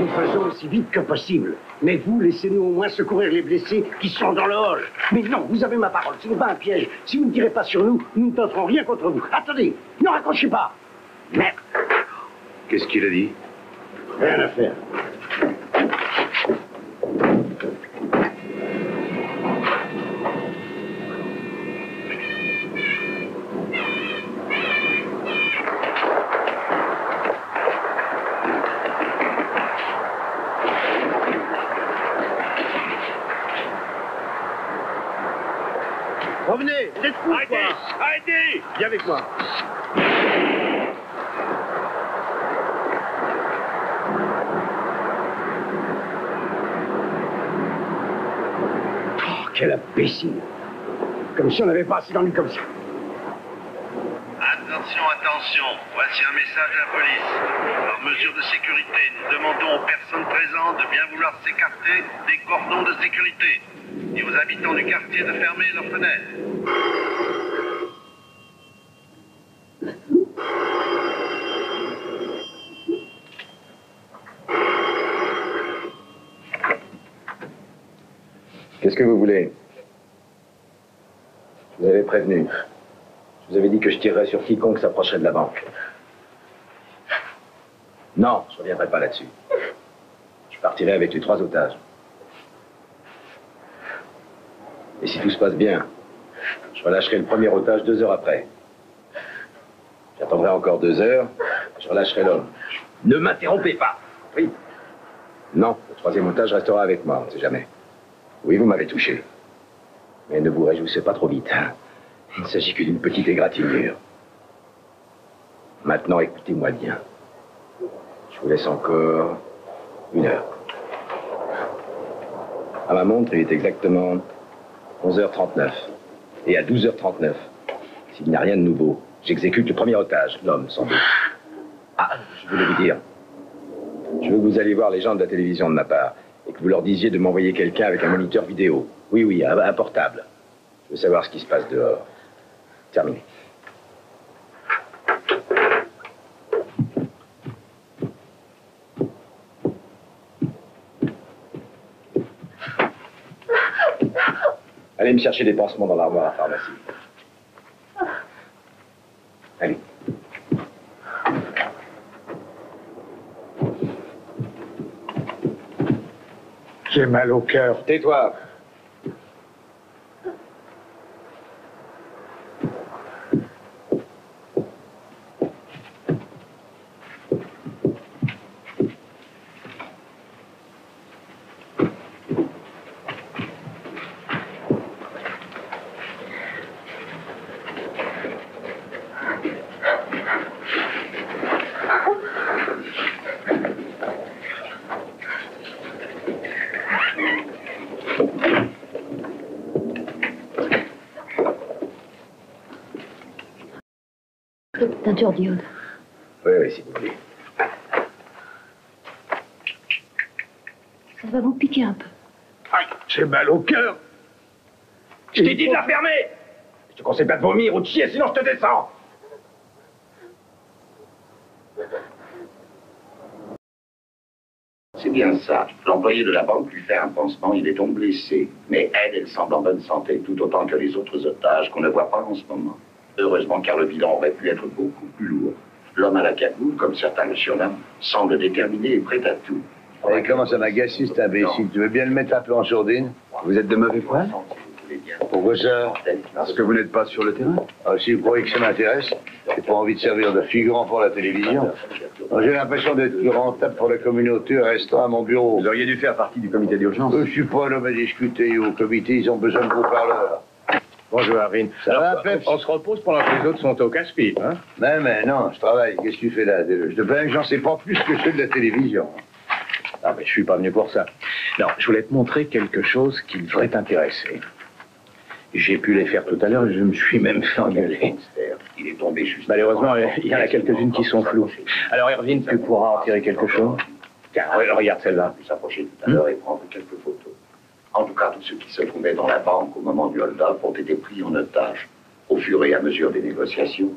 Nous faisons aussi vite que possible. Mais vous, laissez-nous au moins secourir les blessés qui sont dans le hall. Mais non, vous avez ma parole, ce n'est pas un piège. Si vous ne tirez pas sur nous, nous ne tenterons rien contre vous. Attendez, ne raccrochez pas. Merde. Qu'est-ce qu'il a dit? Rien à faire. Revenez, vous êtes fous, Arrêtez! quoi. Arrêtez! Viens avec moi. Oh, quel imbécile. Comme si on n'avait pas assez d'ennuis comme ça. Attention, attention, voici un message à la police. Par mesure de sécurité, nous demandons aux personnes présentes de bien vouloir s'écarter des cordons de sécurité et aux habitants du quartier de fermer leurs fenêtres. Qu'est-ce que vous voulez? Je vous avais prévenu. Je vous avais dit que je tirerais sur quiconque s'approcherait de la banque. Non, je ne reviendrai pas là-dessus. Je partirai avec les 3 otages. Et si tout se passe bien, je relâcherai le premier otage 2 heures après. J'attendrai encore 2 heures, je relâcherai l'homme. Ne m'interrompez pas. Oui. Non, le 3e otage restera avec moi, on ne sait jamais. Oui, vous m'avez touché. Mais ne vous réjouissez pas trop vite. Hein. Il ne s'agit que d'une petite égratignure. Maintenant, écoutez-moi bien. Je vous laisse encore 1 heure. À ma montre, il est exactement 11h39. Et à 12h39, s'il n'y a rien de nouveau, j'exécute le premier otage, l'homme, sans doute. Ah, je voulais vous dire. Je veux que vous alliez voir les gens de la télévision de ma part et que vous leur disiez de m'envoyer quelqu'un avec un moniteur vidéo. Oui, oui, un portable. Je veux savoir ce qui se passe dehors. Terminé. Allez me chercher des pansements dans l'armoire à la pharmacie. Allez. J'ai mal au cœur. Tais-toi. Teinture d'iode. Oui, oui, si vous voulez. Ça va vous piquer un peu. Aïe, j'ai mal au cœur. Je t'ai dit de la fermer. Je te conseille pas de vomir ou de chier, sinon je te descends. C'est bien ça. L'employé de la banque lui fait un pansement, il est donc blessé. Mais elle semble en bonne santé, tout autant que les autres otages qu'on ne voit pas en ce moment. Heureusement, car le bilan aurait pu être beaucoup plus lourd. L'homme à la cagoule, comme certains le surnomment, semble déterminé et prêt à tout. Et comment ça m'a gâché cet imbécile? Tu veux bien le mettre un peu en sourdine? Vous êtes de mauvais poil? Pourquoi ça? Parce que vous n'êtes pas sur le terrain. Ah, si vous croyez que ça m'intéresse, j'ai pas envie de servir de figurant pour la télévision. J'ai l'impression d'être plus rentable pour la communauté restant à mon bureau. Vous auriez dû faire partie du comité d'urgence. Je suis pas l'homme à discuter. Au comité, ils ont besoin de haut-parleurs. Bonjour, Arvin. Ça va, Peps? On se repose pendant que les autres sont au casse-pipe, hein? Mais non, je travaille. Qu'est-ce que tu fais là? Je te plains que j'en sais pas plus que ceux de la télévision. Ah, mais je suis pas venu pour ça. Non, je voulais te montrer quelque chose qui devrait t'intéresser. J'ai pu les faire tout à l'heure et je me suis même fait engueuler. Il est tombé juste. Malheureusement, il y en a quelques-unes qui sont floues. Alors, Irvine, tu pourras en tirer quelque chose? Tiens, regarde celle-là. Il s'approcher tout à l'heure et prendre quelques photos. En tout cas, tous ceux qui se trouvaient dans la banque au moment du hold-up ont été pris en otage au fur et à mesure des négociations.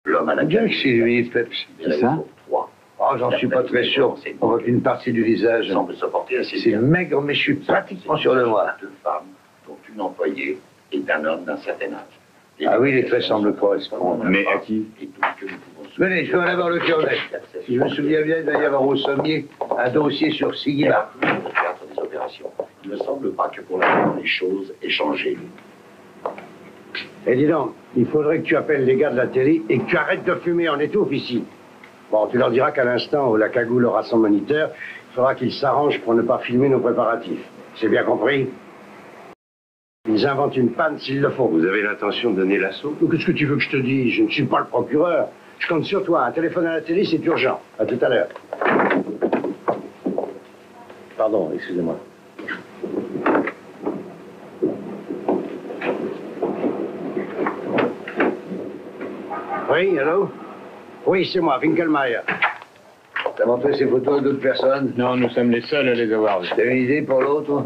L'homme à la Bien que c'est lui, Peps. C'est ça? 3. Oh, j'en suis pas très sûr. On voit qu'une partie du visage. Semble se porter assez C'est bien. maigre, mais je suis pratiquement sûr de moi. Deux femmes, dont une employée et d'un homme d'un certain âge. Ah oui, les traits semblent correspondre. Mais à qui? Et tout ce que nous pouvons Venez, je vais en avoir le cœur net. Si je me souviens bien, il doit y avoir au sommier un dossier sur Sigila. Le théâtre des opérations. Il ne semble pas que pour l'instant les choses aient changé. Et dis donc, il faudrait que tu appelles les gars de la télé et que tu arrêtes de fumer en étouffe ici. Bon, tu leur diras qu'à l'instant où la cagoule aura son moniteur, il faudra qu'ils s'arrangent pour ne pas filmer nos préparatifs. C'est bien compris? Ils inventent une panne s'il le faut. Vous avez l'intention de donner l'assaut? Qu'est-ce que tu veux que je te dise? Je ne suis pas le procureur. Je compte sur toi. Un téléphone à la télé, c'est urgent. À tout à l'heure. Pardon, excusez-moi. Oui, allô? Oui, c'est moi, Winkelmeyer. T'as montré ces photos à d'autres personnes? Non, nous sommes les seuls à les avoir vues. T'as une idée pour l'autre?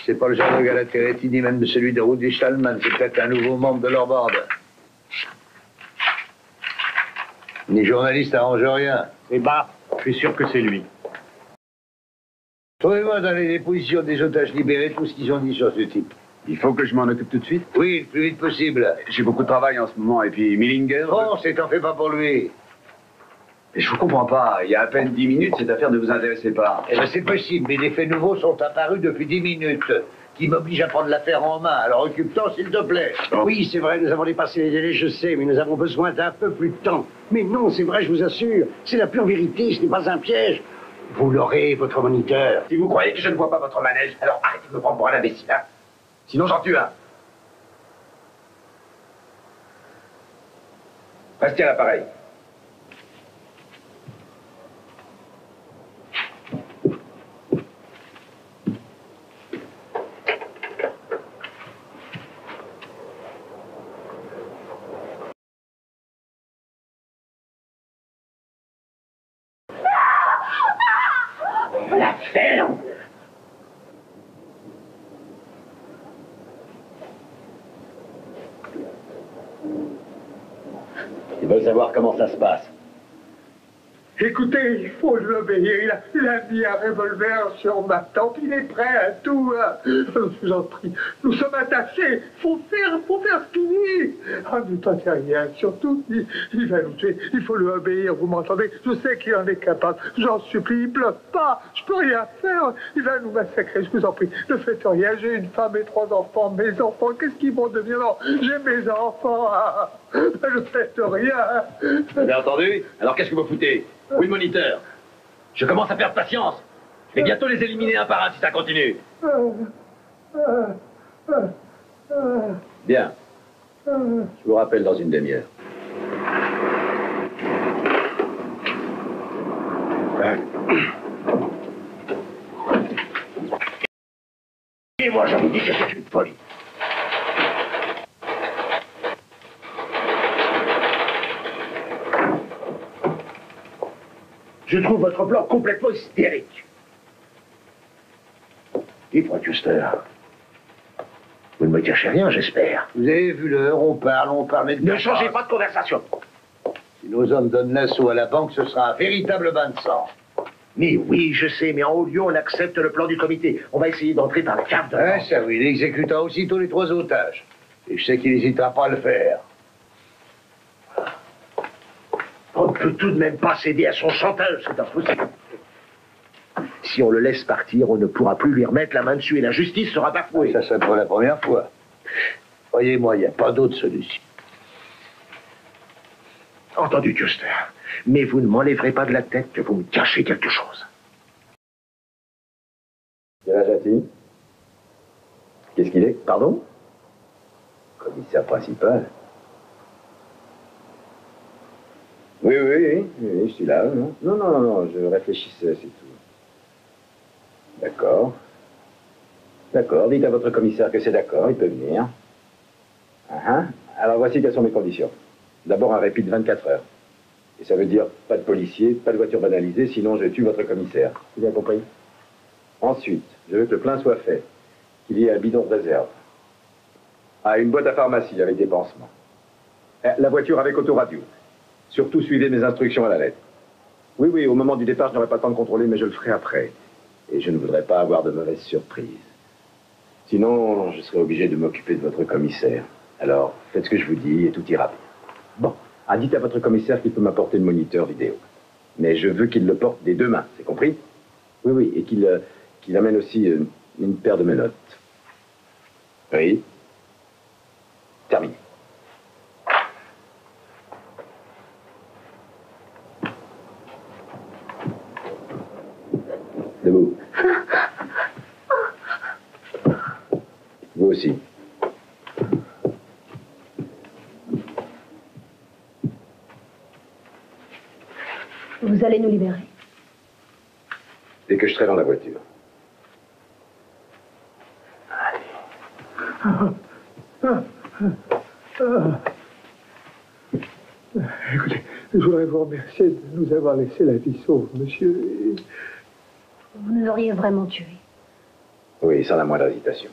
C'est pas le genre de Galateretti, ni même de celui de Rudi Stallman. C'est peut-être un nouveau membre de leur bande. Les journalistes n'arrangent rien. Et bah, Je suis sûr que c'est lui. Trouvez-moi dans les dépositions des otages libérés tout ce qu'ils ont dit sur ce type. Il faut que je m'en occupe tout de suite. Oui, le plus vite possible. J'ai beaucoup de travail en ce moment, et puis Millinger... Oh, c'est t'en fais pas pour lui. Mais je vous comprends pas, il y a à peine 10 minutes, cette affaire ne vous intéressait pas. Eh ben, c'est possible, mais des faits nouveaux sont apparus depuis 10 minutes, qui m'obligent à prendre l'affaire en main. Alors occupe-toi, s'il te plaît. oui, c'est vrai, nous avons dépassé les délais, je sais, mais nous avons besoin d'un peu plus de temps. Mais non, c'est vrai, je vous assure. C'est la pure vérité, ce n'est pas un piège. Vous l'aurez, votre moniteur. Si vous croyez que je ne vois pas votre manège, alors arrêtez de me prendre pour un imbécile, hein. Sinon j'en tue un. Restez à l'appareil. La ferme. Ils veulent savoir comment ça se passe. Écoutez, il faut l'obéir. Il a mis un revolver sur ma tante. Il est prêt à tout. Je vous en prie. Nous sommes attachés. Faut faire ce qu'il dit. Ah, ne tentez rien. Surtout, il va nous tuer. Il faut lui obéir. Vous m'entendez? Je sais qu'il en est capable. J'en supplie. Il bloque pas. Je peux rien faire. Il va nous massacrer. Je vous en prie. Ne faites rien. J'ai une femme et 3 enfants. Mes enfants, qu'est-ce qu'ils vont devenir? Non, j'ai mes enfants. Ne faites rien. Vous avez entendu? Alors qu'est-ce que vous foutez? Oui, moniteur. Je commence à perdre patience. Je vais bientôt les éliminer un par un si ça continue. Bien. Je vous rappelle dans une demi-heure. Et moi, je vous dis que c'est une folie. Je trouve votre plan complètement hystérique. Dites-moi, Custer, vous ne me cachez rien, j'espère. Vous avez vu l'heure, on parle, mais... Ne changez pas de conversation. Si nos hommes donnent l'assaut à la banque, ce sera un véritable bain de sang. Mais oui, je sais, mais en haut lieu, on accepte le plan du comité. On va essayer d'entrer par la cave de Ah, banque. ça oui, il exécutera aussitôt les 3 otages. Et je sais qu'il n'hésitera pas à le faire. On ne peut tout de même pas céder à son chantage, c'est impossible. Si on le laisse partir, on ne pourra plus lui remettre la main dessus et la justice sera bafouée. Ça serait pour la première fois. Croyez-moi, il n'y a pas d'autre solution. Entendu, Custer. Mais vous ne m'enlèverez pas de la tête que vous me cachez quelque chose. Quel âge a-t-il? Qu'est-ce qu'il est? Pardon? Commissaire principal. Oui, je suis là. Non, je réfléchissais, c'est tout. D'accord. D'accord, dites à votre commissaire que c'est d'accord, il peut venir. Alors voici quelles sont mes conditions. D'abord un répit de 24 heures. Et ça veut dire pas de policier, pas de voiture banalisée, sinon je tue votre commissaire. Vous bien compris? Ensuite, je veux que le plein soit fait, qu'il y ait un bidon de réserve. Ah, une boîte à pharmacie avec des pansements. La voiture avec autoradio. Surtout suivez mes instructions à la lettre. Oui, oui, au moment du départ, je n'aurai pas le temps de contrôler, mais je le ferai après. Et je ne voudrais pas avoir de mauvaises surprises. Sinon, je serai obligé de m'occuper de votre commissaire. Alors, faites ce que je vous dis et tout ira bien. Bon, dites à votre commissaire qu'il peut m'apporter le moniteur vidéo. Mais je veux qu'il le porte des 2 mains, c'est compris? Oui, oui, et qu'il amène aussi une paire de menottes. Oui. Terminé. Debout. Vous aussi. Vous allez nous libérer. Dès que je serai dans la voiture. Écoutez, je voudrais vous remercier de nous avoir laissé la vie sauve, monsieur. Vous nous auriez vraiment tués. Oui, sans la moindre hésitation.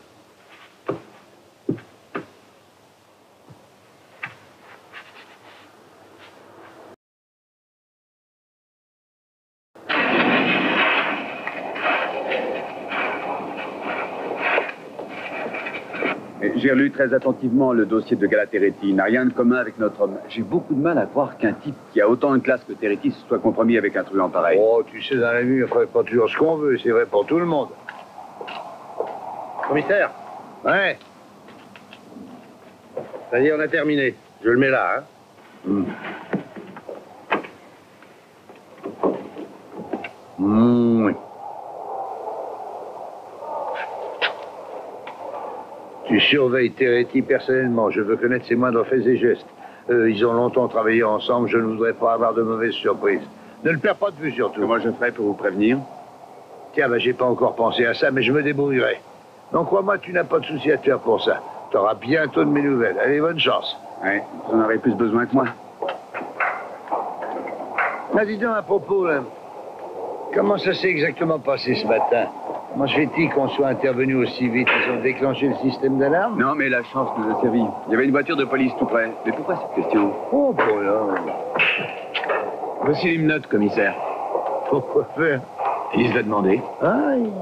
J'ai lu très attentivement le dossier de Galateretti. Il n'a rien de commun avec notre homme. J'ai beaucoup de mal à croire qu'un type qui a autant de classe que Teretti soit compromis avec un truand pareil. Oh, tu sais, dans la vie, on ne fait pas toujours ce qu'on veut. C'est vrai pour tout le monde. Commissaire, Ouais. ça y est, on a terminé. Je le mets là, hein. Oui. Tu surveilles Teretti personnellement. Je veux connaître ses moindres faits et gestes. Ils ont longtemps travaillé ensemble. Je ne voudrais pas avoir de mauvaises surprises. Ne le perds pas de vue, surtout. Comment je ferai pour vous prévenir? Tiens, j'ai pas encore pensé à ça, mais je me débrouillerai. Donc, crois-moi, tu n'as pas de souci à te faire pour ça. Tu auras bientôt de mes nouvelles. Allez, bonne chance. Oui, vous en aurez plus besoin que moi. Ah, dis donc, à propos, là, comment ça s'est exactement passé ce matin? Comment se fait-il qu'on soit intervenu aussi vite? Ils ont déclenché le système d'alarme? Non, mais la chance nous a servi. Il y avait une voiture de police tout près. Mais pourquoi cette question? Oh, bon, là. Voici les menottes, commissaire. Pourquoi faire? Il se l'a demandé. Aïe.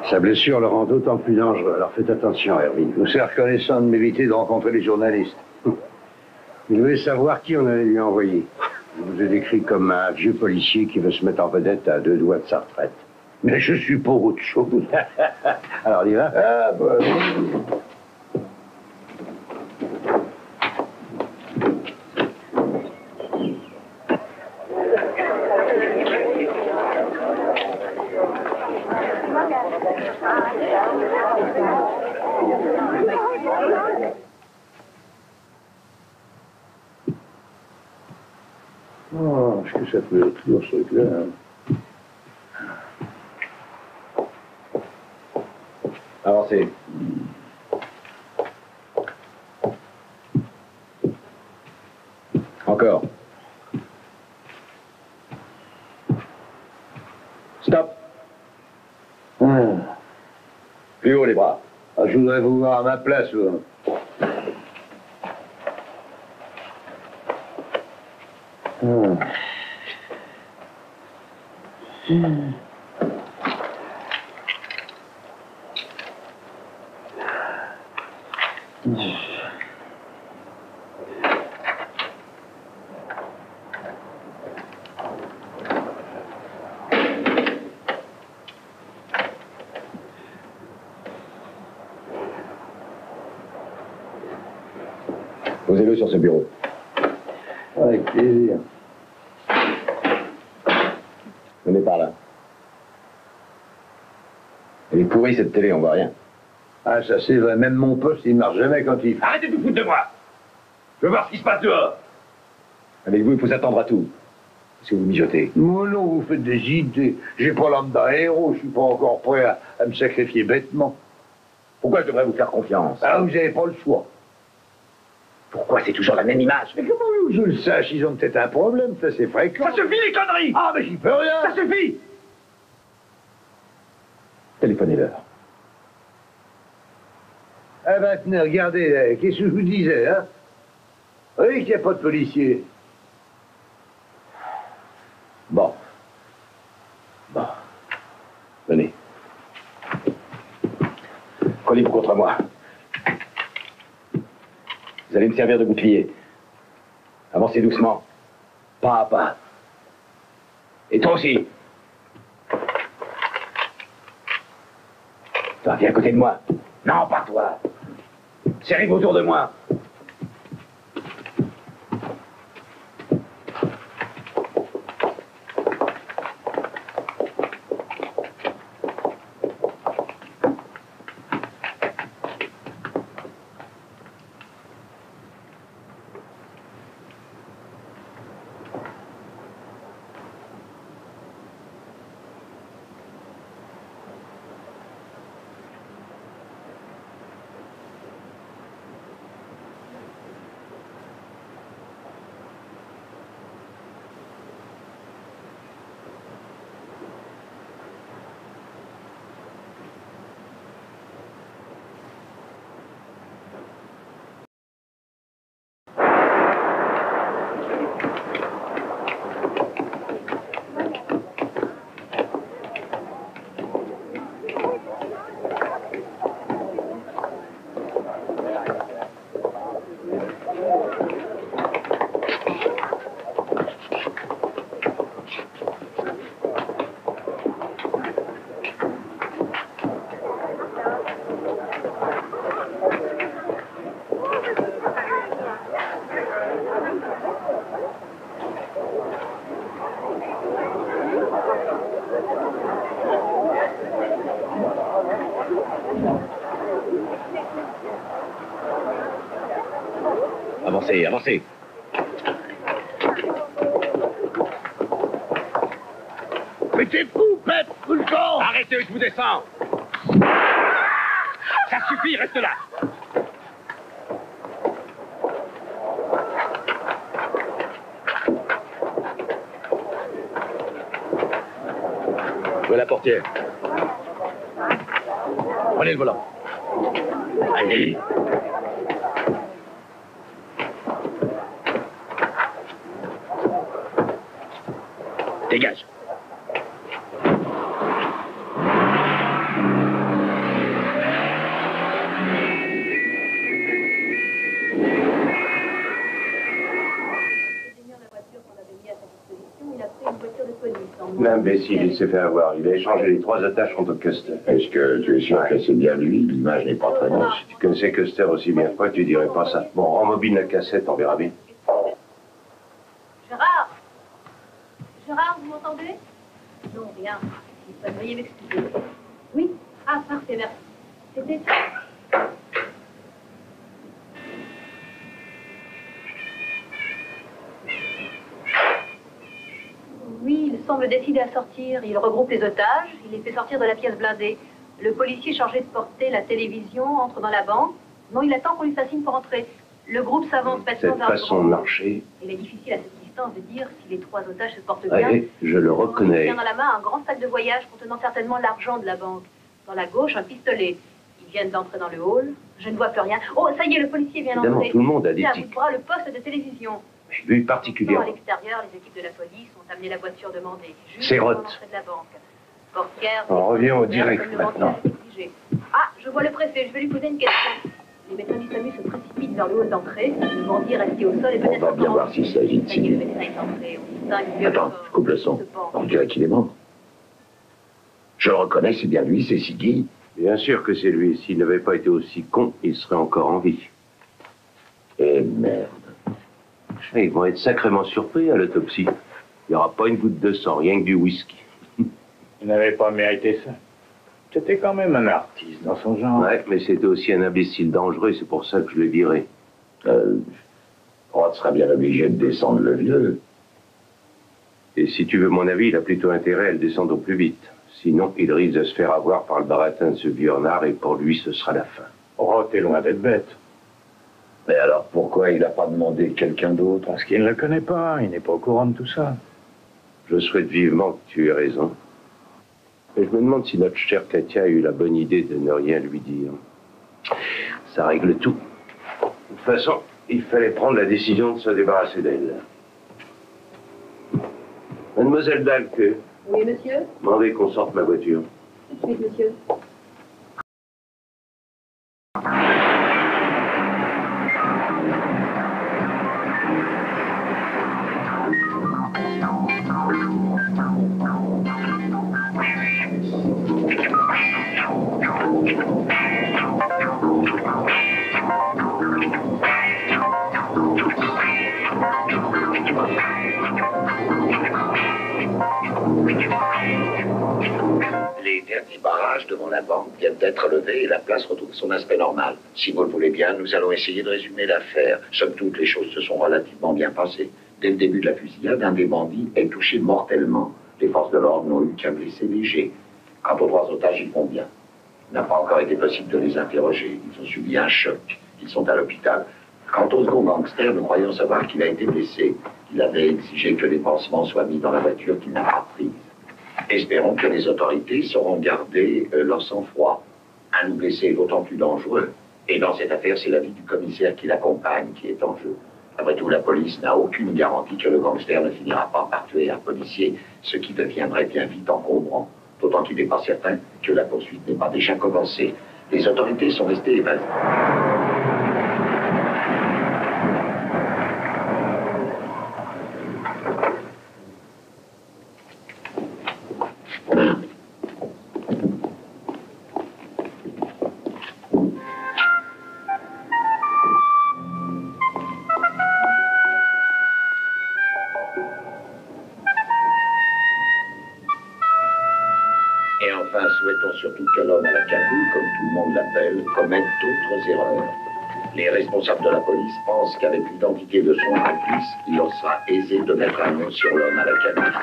Sa blessure le rend d'autant plus dangereux, alors faites attention, Erwin. Nous sommes reconnaissants de m'éviter de rencontrer les journalistes. Il voulait savoir qui on allait lui envoyer. Il vous a décrit comme un vieux policier qui veut se mettre en vedette à 2 doigts de sa retraite. Mais je suis pour autre chose. Alors, on y va? Ah, bah... Oh, est-ce que ça peut être lourd, ce truc-là, hein? Avancez. Encore. Stop. Plus haut les bras. Ah, je voudrais vous voir à ma place, vous. Posez-le sur ce bureau. Avec plaisir. Venez par là. Elle est pourrie cette télé, on voit rien. Ah, ça c'est vrai. Même mon poste, il marche jamais quand il... Arrêtez de vous foutre de moi. Je veux voir ce qui se passe dehors. Avec vous, il faut s'attendre à tout. Si vous mijotez. Non, non, vous faites des idées. J'ai pas l'âme d'un héros, je suis pas encore prêt à me sacrifier bêtement. Pourquoi je devrais vous faire confiance? Ah, vous n'avez pas le choix. Pourquoi c'est toujours la même image? Mais comment voulez-vous que je le sache? Ils ont peut-être un problème, ça c'est fréquent. Ça suffit les conneries! Ah, mais j'y peux rien! Ça suffit! Téléphonez-leur. Eh ben, tenez, regardez, qu'est-ce que je vous disais, hein? Oui, qu'il n'y a pas de policier. Bon. Bon. Venez. Collez-vous contre moi. Vous allez me servir de bouclier. Avancez doucement. Pas à pas. Et toi aussi. Toi, viens à côté de moi. Non, pas toi. Serrez-vous autour de moi. Avancez, avancez. Mais t'es fou, bête, tout le temps! Arrêtez, je vous descends. Ça suffit, reste là. Ouvrez la portière. Prenez le volant. Allez. Dégage. L'imbécile, il s'est fait avoir. Il a échangé les 3 otages contre Custer. Est-ce que tu es sûr que c'est bien lui? L'image n'est pas très bonne. Si tu connaissais Custer aussi bien que moi, tu dirais pas ça. Bon, rembobine la cassette, on verra bien. Gérard! Gérard, vous m'entendez? Non, rien. Veuillez m'excuser. Oui? Ah, parfait, merci. C'était... Oui, il semble décidé à sortir. Il regroupe les otages, il les fait sortir de la pièce blindée. Le policier chargé de porter la télévision entre dans la banque. Non, il attend qu'on lui fasse signe pour entrer. Le groupe s'avance maintenant Cette vers le façon grand de hall. marcher, Il est difficile à cette distance de dire si les 3 otages se portent bien. allez, je le Il reconnais. tient dans la main un grand sac de voyage contenant certainement l'argent de la banque. Dans la gauche, un pistolet. Ils viennent d'entrer dans le hall. Je ne vois plus rien. Oh, ça y est, le policier vient Évidemment, d'entrer. tout le monde a des Il à bout tics. de bras le poste de télévision. J'ai vu À particulièrement. l'extérieur, les équipes de la police ont amené la voiture demandée. Juste C'est avant Roth. l'entrée de la banque. Portière, On revient au comme direct le maintenant. menteur est exigé. Ah, je vois le préfet, je vais lui poser une question. Les médecins du SAMU se précipitent vers le hall d'entrée. Le bandit est resté au sol et On peut-être va bien encore voir en s'il vie. s'agit de Ça y est, le Siggy. médecin est entré. On distingue mieux Attends, encore. je coupe le son. Ce pan. On dirait qu'il est mort. Je le reconnais, c'est bien lui, c'est Siggy. Bien sûr que c'est lui. S'il n'avait pas été aussi con, il serait encore en vie. Eh merde. Ils vont être sacrément surpris à l'autopsie. Il n'y aura pas une goutte de sang, rien que du whisky. Il n'avait pas mérité ça. C'était quand même un artiste dans son genre. Ouais, mais c'était aussi un imbécile dangereux, c'est pour ça que je l'ai viré. Roth sera bien obligé de descendre le vieux. Et si tu veux mon avis, il a plutôt intérêt à le descendre au plus vite. Sinon, il risque de se faire avoir par le baratin de ce vieux renard et pour lui, ce sera la fin. Oh, t'es loin d'être bête. Mais alors, pourquoi il n'a pas demandé quelqu'un d'autre? Parce qu'il ne le connaît pas, il n'est pas au courant de tout ça. Je souhaite vivement que tu aies raison. Mais je me demande si notre chère Katia a eu la bonne idée de ne rien lui dire. Ça règle tout. De toute façon, il fallait prendre la décision de se débarrasser d'elle. Mademoiselle Dalke. Oui, monsieur? Demandez qu'on sorte ma voiture. Tout de suite, monsieur. Les derniers barrages devant la banque viennent d'être levés et la place retrouve son aspect normal. Si vous le voulez bien, nous allons essayer de résumer l'affaire. Somme toute, les choses se sont relativement bien passées. Dès le début de la fusillade, un des bandits est touché mortellement. Les forces de l'ordre n'ont eu qu'un blessé léger. Quant aux 3 otages, ils vont bien. Il n'a pas encore été possible de les interroger. Ils ont subi un choc. Ils sont à l'hôpital. Quant au second gangster, nous croyons savoir qu'il a été blessé. Il avait exigé que les pansements soient mis dans la voiture qu'il n'a pas prise. Espérons que les autorités sauront garder leur sang-froid. Un blessé est d'autant plus dangereux. Et dans cette affaire, c'est la vie du commissaire qui l'accompagne qui est en jeu. Après tout, la police n'a aucune garantie que le gangster ne finira pas par tuer un policier, ce qui deviendrait bien vite encombrant. D'autant qu'il n'est pas certain que la poursuite n'ait pas déjà commencé. Les autorités sont restées évasives. Et enfin, souhaitons surtout que l'homme à la cagoule, comme tout le monde l'appelle, commette d'autres erreurs. Les responsables de la police pensent qu'avec l'identité de son complice, il leur sera aisé de mettre un nom sur l'homme à la cagoule.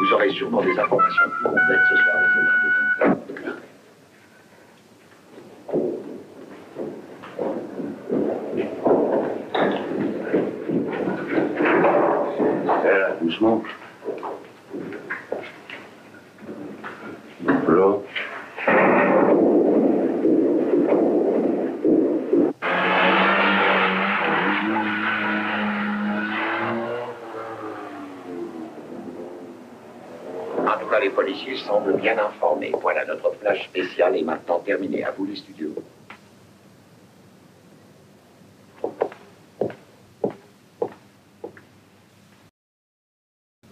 Vous aurez sûrement des informations plus complètes ce soir au journal de Tintin. Doucement. L'eau. En tout cas, les policiers semblent bien informés. Voilà, notre flash spécial est maintenant terminé. À vous les studios.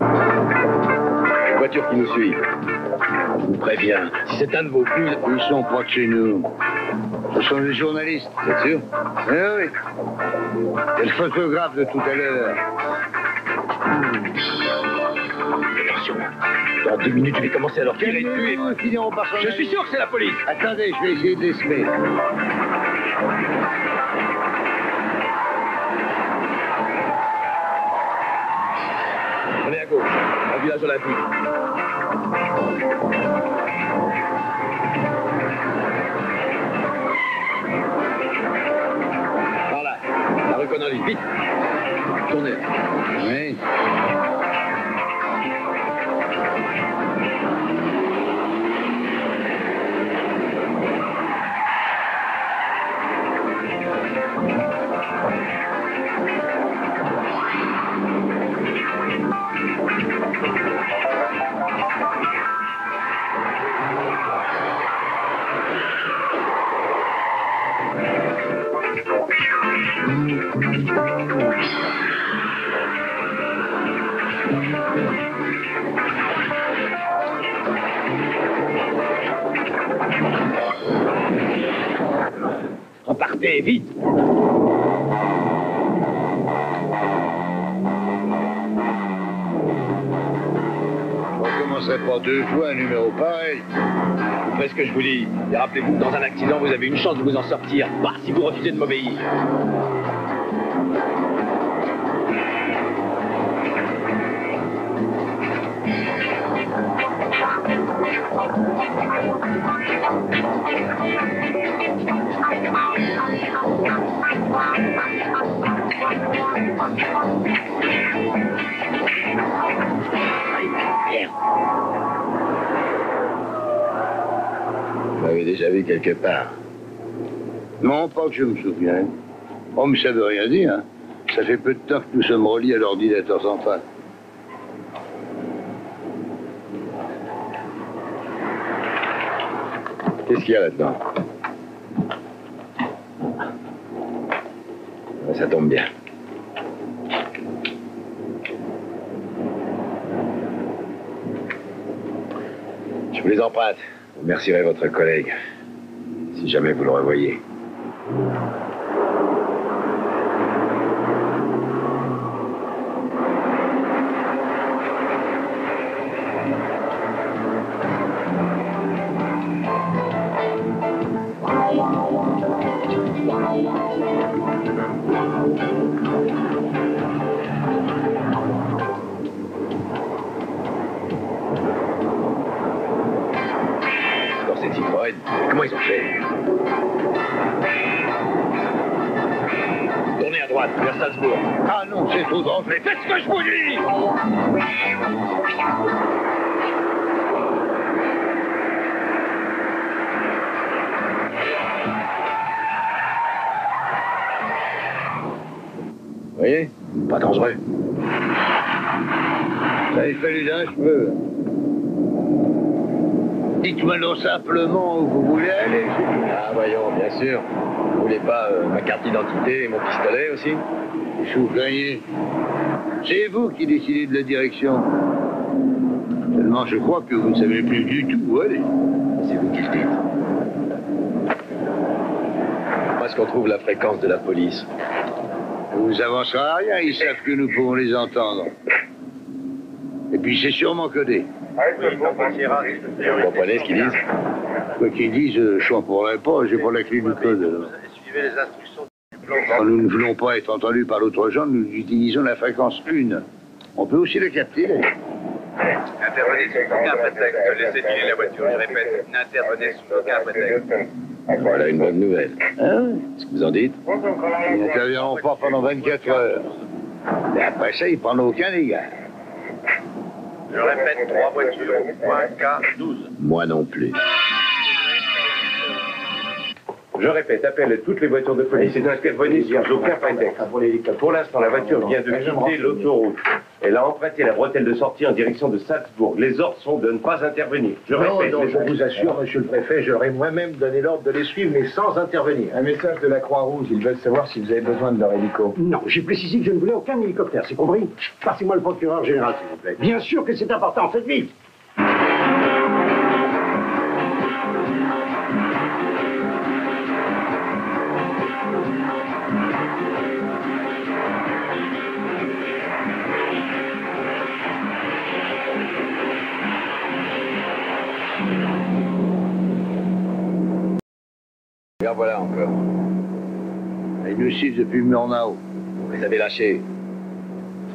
Une voiture qui nous suit. Je vous préviens, si c'est un de vos flux... Ils sont pas de chez nous. Ce sont des journalistes. Vous êtes sûr? Eh oui. C'est le photographe de tout à l'heure. Attention, dans 2 minutes, je vais commencer à leur tirer dessus et... Ils finiront par s'en Je suis aller. sûr que c'est la police. Attendez, je vais essayer de les semer. Prenez à gauche, un village olympique. Par là, la rue Connolly, vite. Tournez. Oui. Repartez, vite. On recommencerait pas 2 fois un numéro pareil. Vous faites ce que je vous dis. Et rappelez-vous que dans un accident, vous avez une chance de vous en sortir. Pas si vous refusez de m'obéir. Vous m'avez déjà vu quelque part. Non, pas que je me souvienne. Oh, mais ça veut rien dire, hein. Ça fait peu de temps que nous sommes reliés à l'ordinateur central. Qu'est-ce qu'il y a là-dedans? Ça tombe bien. Je vous les emprunte. Vous remercierez votre collègue, si jamais vous le revoyez. Comment ils ont fait? Tournez à droite, vers Salzbourg. Ah non, c'est trop dangereux. Mais faites ce que je vous dis! Vous voyez? Pas dangereux. Ça a fallu d'un cheveu. Dites-moi donc simplement où vous voulez aller. Ah, voyons, bien sûr. Vous voulez pas ma carte d'identité et mon pistolet aussi? Je vous craignez. C'est vous qui décidez de la direction. Seulement, je crois que vous ne savez plus du tout où aller. C'est vous qui le dites. Où est-ce qu'on trouve la fréquence de la police? Vous avancerez à rien, ils savent que nous pouvons les entendre. Et puis c'est sûrement codé. Vous comprenez ce qu'ils disent? Quoi qu'ils disent, je n'en pourrais pas, j'ai pas la clé du code. Suivez les instructions du plan. Quand nous ne voulons pas être entendus par l'autre genre, nous utilisons la fréquence 1. On peut aussi la capter. Intervenez sous aucun prétexte. Laissez filer la voiture. Je répète, n'intervenez sous aucun prétexte. Voilà une bonne nouvelle. Hein? Qu'est-ce que vous en dites? Ils n'interviendront pas pendant 24 heures. Et après ça, ils prennent aucun dégât. Je répète, 3 voitures, point K12. Moi non plus. Je répète, appelle toutes les voitures de police et n'intervenez sous aucun prétexte. Pour l'instant, la voiture vient de quitter l'autoroute. Elle a emprunté la bretelle de sortie en direction de Salzbourg. Les ordres sont de ne pas intervenir. Je répète, je vous assure, monsieur le préfet, j'aurais moi-même donné l'ordre de les suivre, mais sans intervenir. Un message de la Croix-Rouge, ils veulent savoir si vous avez besoin de leur hélico. Non, j'ai précisé que je ne voulais aucun hélicoptère, c'est compris? Passez-moi le procureur général, s'il vous plaît. Bien sûr que c'est important, faites vite. Et en voilà encore. Ils nous suivent depuis Murnau. Vous les avez lâchés.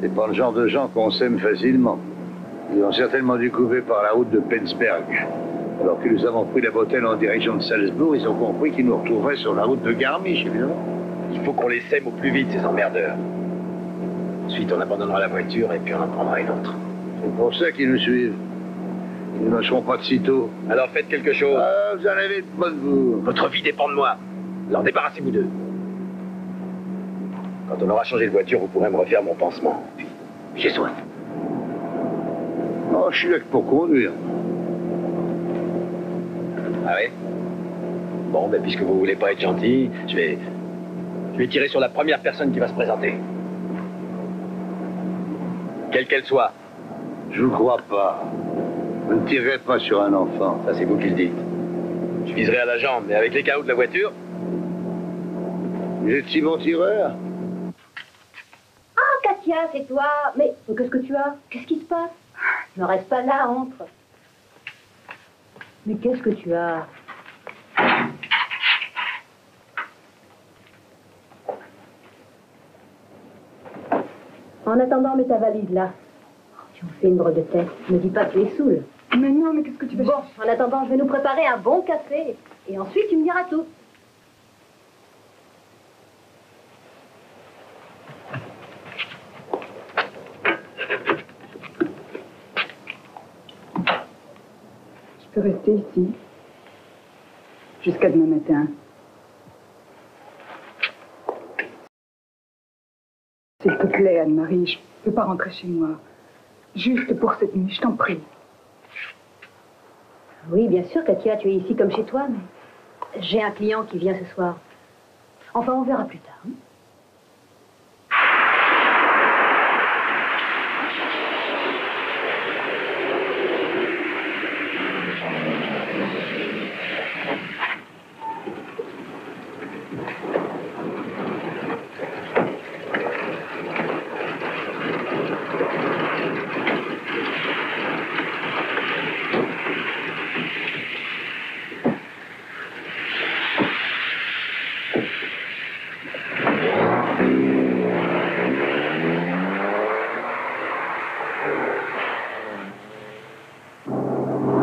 C'est pas le genre de gens qu'on sème facilement. Ils ont certainement dû couper par la route de Penzberg. Alors que nous avons pris la bretelle en direction de Salzbourg, ils ont compris qu'ils nous retrouveraient sur la route de Garmisch, évidemment. Il faut qu'on les sème au plus vite, ces emmerdeurs. Ensuite, on abandonnera la voiture et puis on en prendra une autre. C'est pour ça qu'ils nous suivent. Ils ne lâcheront pas de sitôt. Alors faites quelque chose. Ah, vous en avez pas de vous. Votre vie dépend de moi. Alors débarrassez-vous d'eux. Quand on aura changé de voiture, vous pourrez me refaire mon pansement. Puis, j'ai soif. Oh, je suis là que pour conduire. Ah oui? Bon, ben puisque vous voulez pas être gentil, je vais tirer sur la première personne qui va se présenter. Quelle qu'elle soit. Je vous crois pas. Vous ne tirerez pas sur un enfant. Ça, c'est vous qui le dites. Je viserai à la jambe, mais avec les cahots de la voiture. Vous êtes si bon tireur? Ah, Katia, c'est toi. Mais qu'est-ce que tu as? Qu'est-ce qui se passe? Ne reste pas là, entre. Mais qu'est-ce que tu as? En attendant, mets ta valise là. Tu me fais une drôle de tête. Ne dis pas que tu es saoul. Mais non, mais qu'est-ce que tu veux? Bon, en attendant, je vais nous préparer un bon café. Et ensuite, tu me diras tout. Je peux rester ici jusqu'à demain matin. S'il te plaît, Anne-Marie, je ne peux pas rentrer chez moi. Juste pour cette nuit, je t'en prie. Oui, bien sûr, Katia, tu es ici comme chez toi, mais j'ai un client qui vient ce soir. Enfin, on verra plus tard. Hein?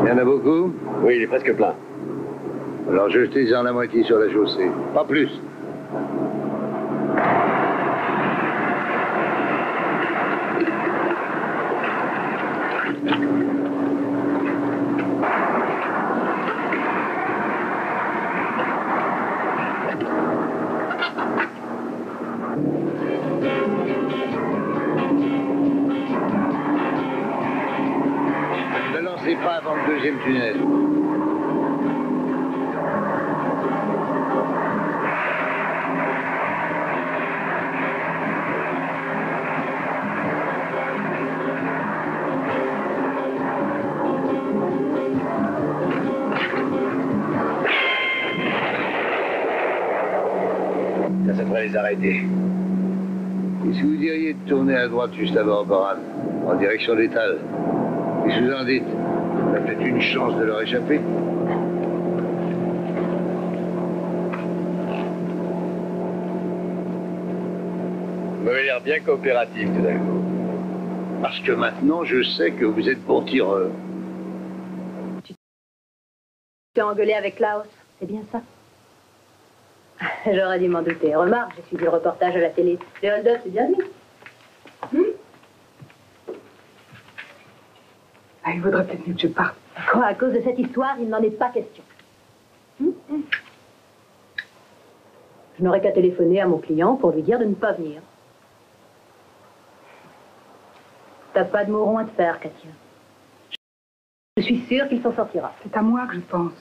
Il y en a beaucoup? Oui, il est presque plein. Alors jetez-en la moitié sur la chaussée. Pas plus. Ne lancez pas avant le deuxième tunnel. Ça devrait les arrêter. Et si vous diriez de tourner à droite juste avant Boran, en direction d'Étal, qu'est-ce que vous en dites? On a peut-être une chance de leur échapper. Vous avez l'air bien coopératif tout d'un coup. Parce que maintenant, je sais que vous êtes bon tireur. Tu t'es engueulé avec Klaus, c'est bien ça? J'aurais dû m'en douter. Remarque, j'ai suivi le reportage à la télé. Les hold-up, c'est bien vu. Ah, il vaudrait peut-être mieux que je parte. Quoi, à cause de cette histoire, il n'en est pas question. Je n'aurais qu'à téléphoner à mon client pour lui dire de ne pas venir. T'as pas de moron à te faire, Katia. Je suis sûre qu'il s'en sortira. C'est à moi que je pense.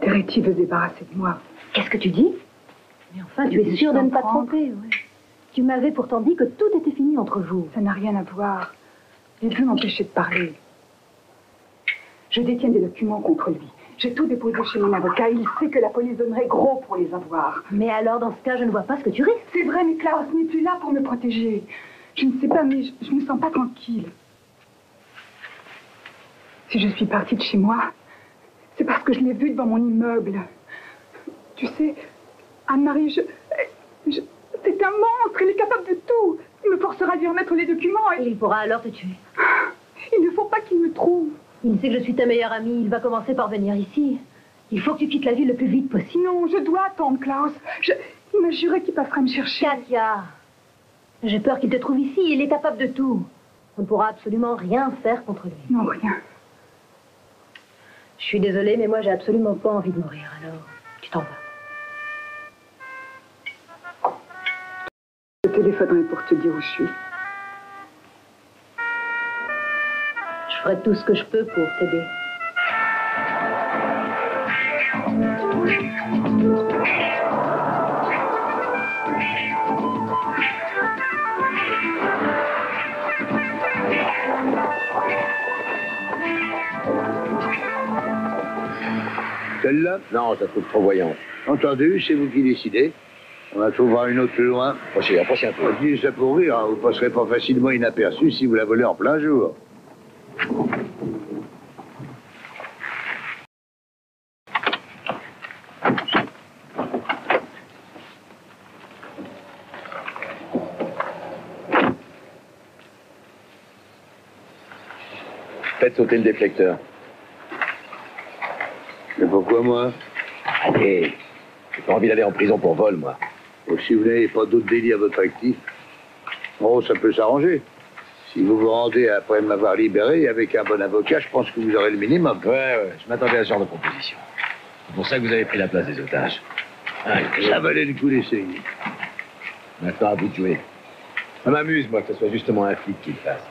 Teretti veut se débarrasser de moi. Qu'est-ce que tu dis? Mais enfin, tu es sûre de ne pas te tromper, oui. Tu m'avais pourtant dit que tout était fini entre vous. Ça n'a rien à voir. Il veut m'empêcher de parler. Je détiens des documents contre lui. J'ai tout déposé chez mon avocat. Il sait que la police donnerait gros pour les avoir. Mais alors, dans ce cas, je ne vois pas ce que tu risques. C'est vrai, mais Klaus n'est plus là pour me protéger. Je ne sais pas, mais je ne me sens pas tranquille. Si je suis partie de chez moi, c'est parce que je l'ai vu devant mon immeuble. Tu sais, Anne-Marie, c'est un monstre, il est capable de tout. Il me forcera à lui remettre les documents et... Il pourra alors te tuer. Il ne faut pas qu'il me trouve. Il sait que je suis ta meilleure amie, il va commencer par venir ici. Il faut que tu quittes la ville le plus vite possible. Non, je dois attendre Klaus. Il m'a juré qu'il passerait me chercher. Katia, j'ai peur qu'il te trouve ici, il est capable de tout. On ne pourra absolument rien faire contre lui. Non, rien. Je suis désolée, mais moi j'ai absolument pas envie de mourir, alors tu t'en vas. Je téléphonerai pour te dire où je suis. Je ferai tout ce que je peux pour t'aider. Celle-là? Non, je la trouve trop voyante. Entendu, c'est vous qui décidez. On en trouvera une autre plus loin. Approchez un peu. Je dis ça pour rire, hein. Vous ne passerez pas facilement inaperçu si vous la volez en plein jour. Faites sauter le déflecteur. Mais pourquoi moi? Allez, j'ai pas envie d'aller en prison pour vol, moi. Oh, si vous n'avez pas d'autres délits à votre actif, oh, ça peut s'arranger. Si vous vous rendez après m'avoir libéré avec un bon avocat, je pense que vous aurez le minimum. Ouais, je m'attendais à ce genre de proposition. C'est pour ça que vous avez pris la place des otages. Ça valait le coup d'essayer. Maintenant, à vous de jouer. Ça m'amuse, moi, que ce soit justement un flic qui le fasse.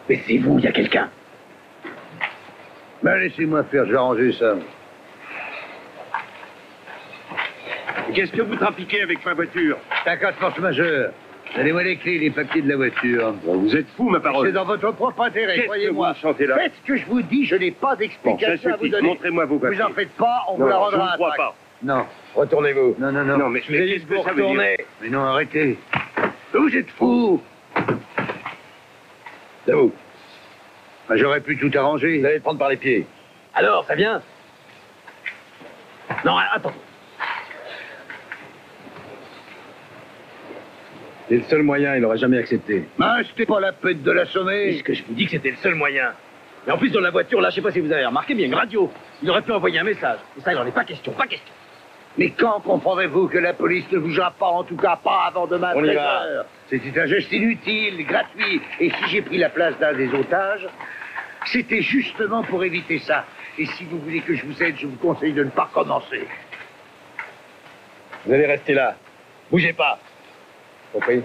Mais c'est vous, il y a quelqu'un. Ben, laissez-moi faire, je vais arranger ça. Qu'est-ce que vous trafiquez avec ma voiture? C'est un cas de force majeure. Donnez-moi les clés, les papiers de la voiture. Bon, vous êtes fou, ma parole. C'est dans votre propre intérêt, croyez-moi. Chantez là. Faites ce que je vous dis, je n'ai pas d'explication à vous donner. Montrez-moi vos papiers. Vous en faites pas, on vous la rendra. Je ne crois pas. Non. Retournez-vous. Non, non, non. Non, mais qu'est-ce que ça veut dire? Mais non, arrêtez. Vous êtes fous. Debout. Ben, j'aurais pu tout arranger. Vous allez le prendre par les pieds. Alors, ça vient? Non, attends. C'est le seul moyen, il n'aurait jamais accepté. Ben, c'était pas la peine de l'assommer. Puisque je vous dis que c'était le seul moyen. Et en plus, dans la voiture, là, je sais pas si vous avez remarqué, mais il y a une radio. Il aurait pu envoyer un message. Et ça, il n'en est pas question, pas question. Mais quand comprendrez-vous que la police ne bougera pas, en tout cas pas avant demain On y 13 va. heures? C'était un geste inutile, gratuit. Et si j'ai pris la place d'un des otages, c'était justement pour éviter ça. Et si vous voulez que je vous aide, je vous conseille de ne pas commencer. Vous allez rester là. Bougez pas. Compris?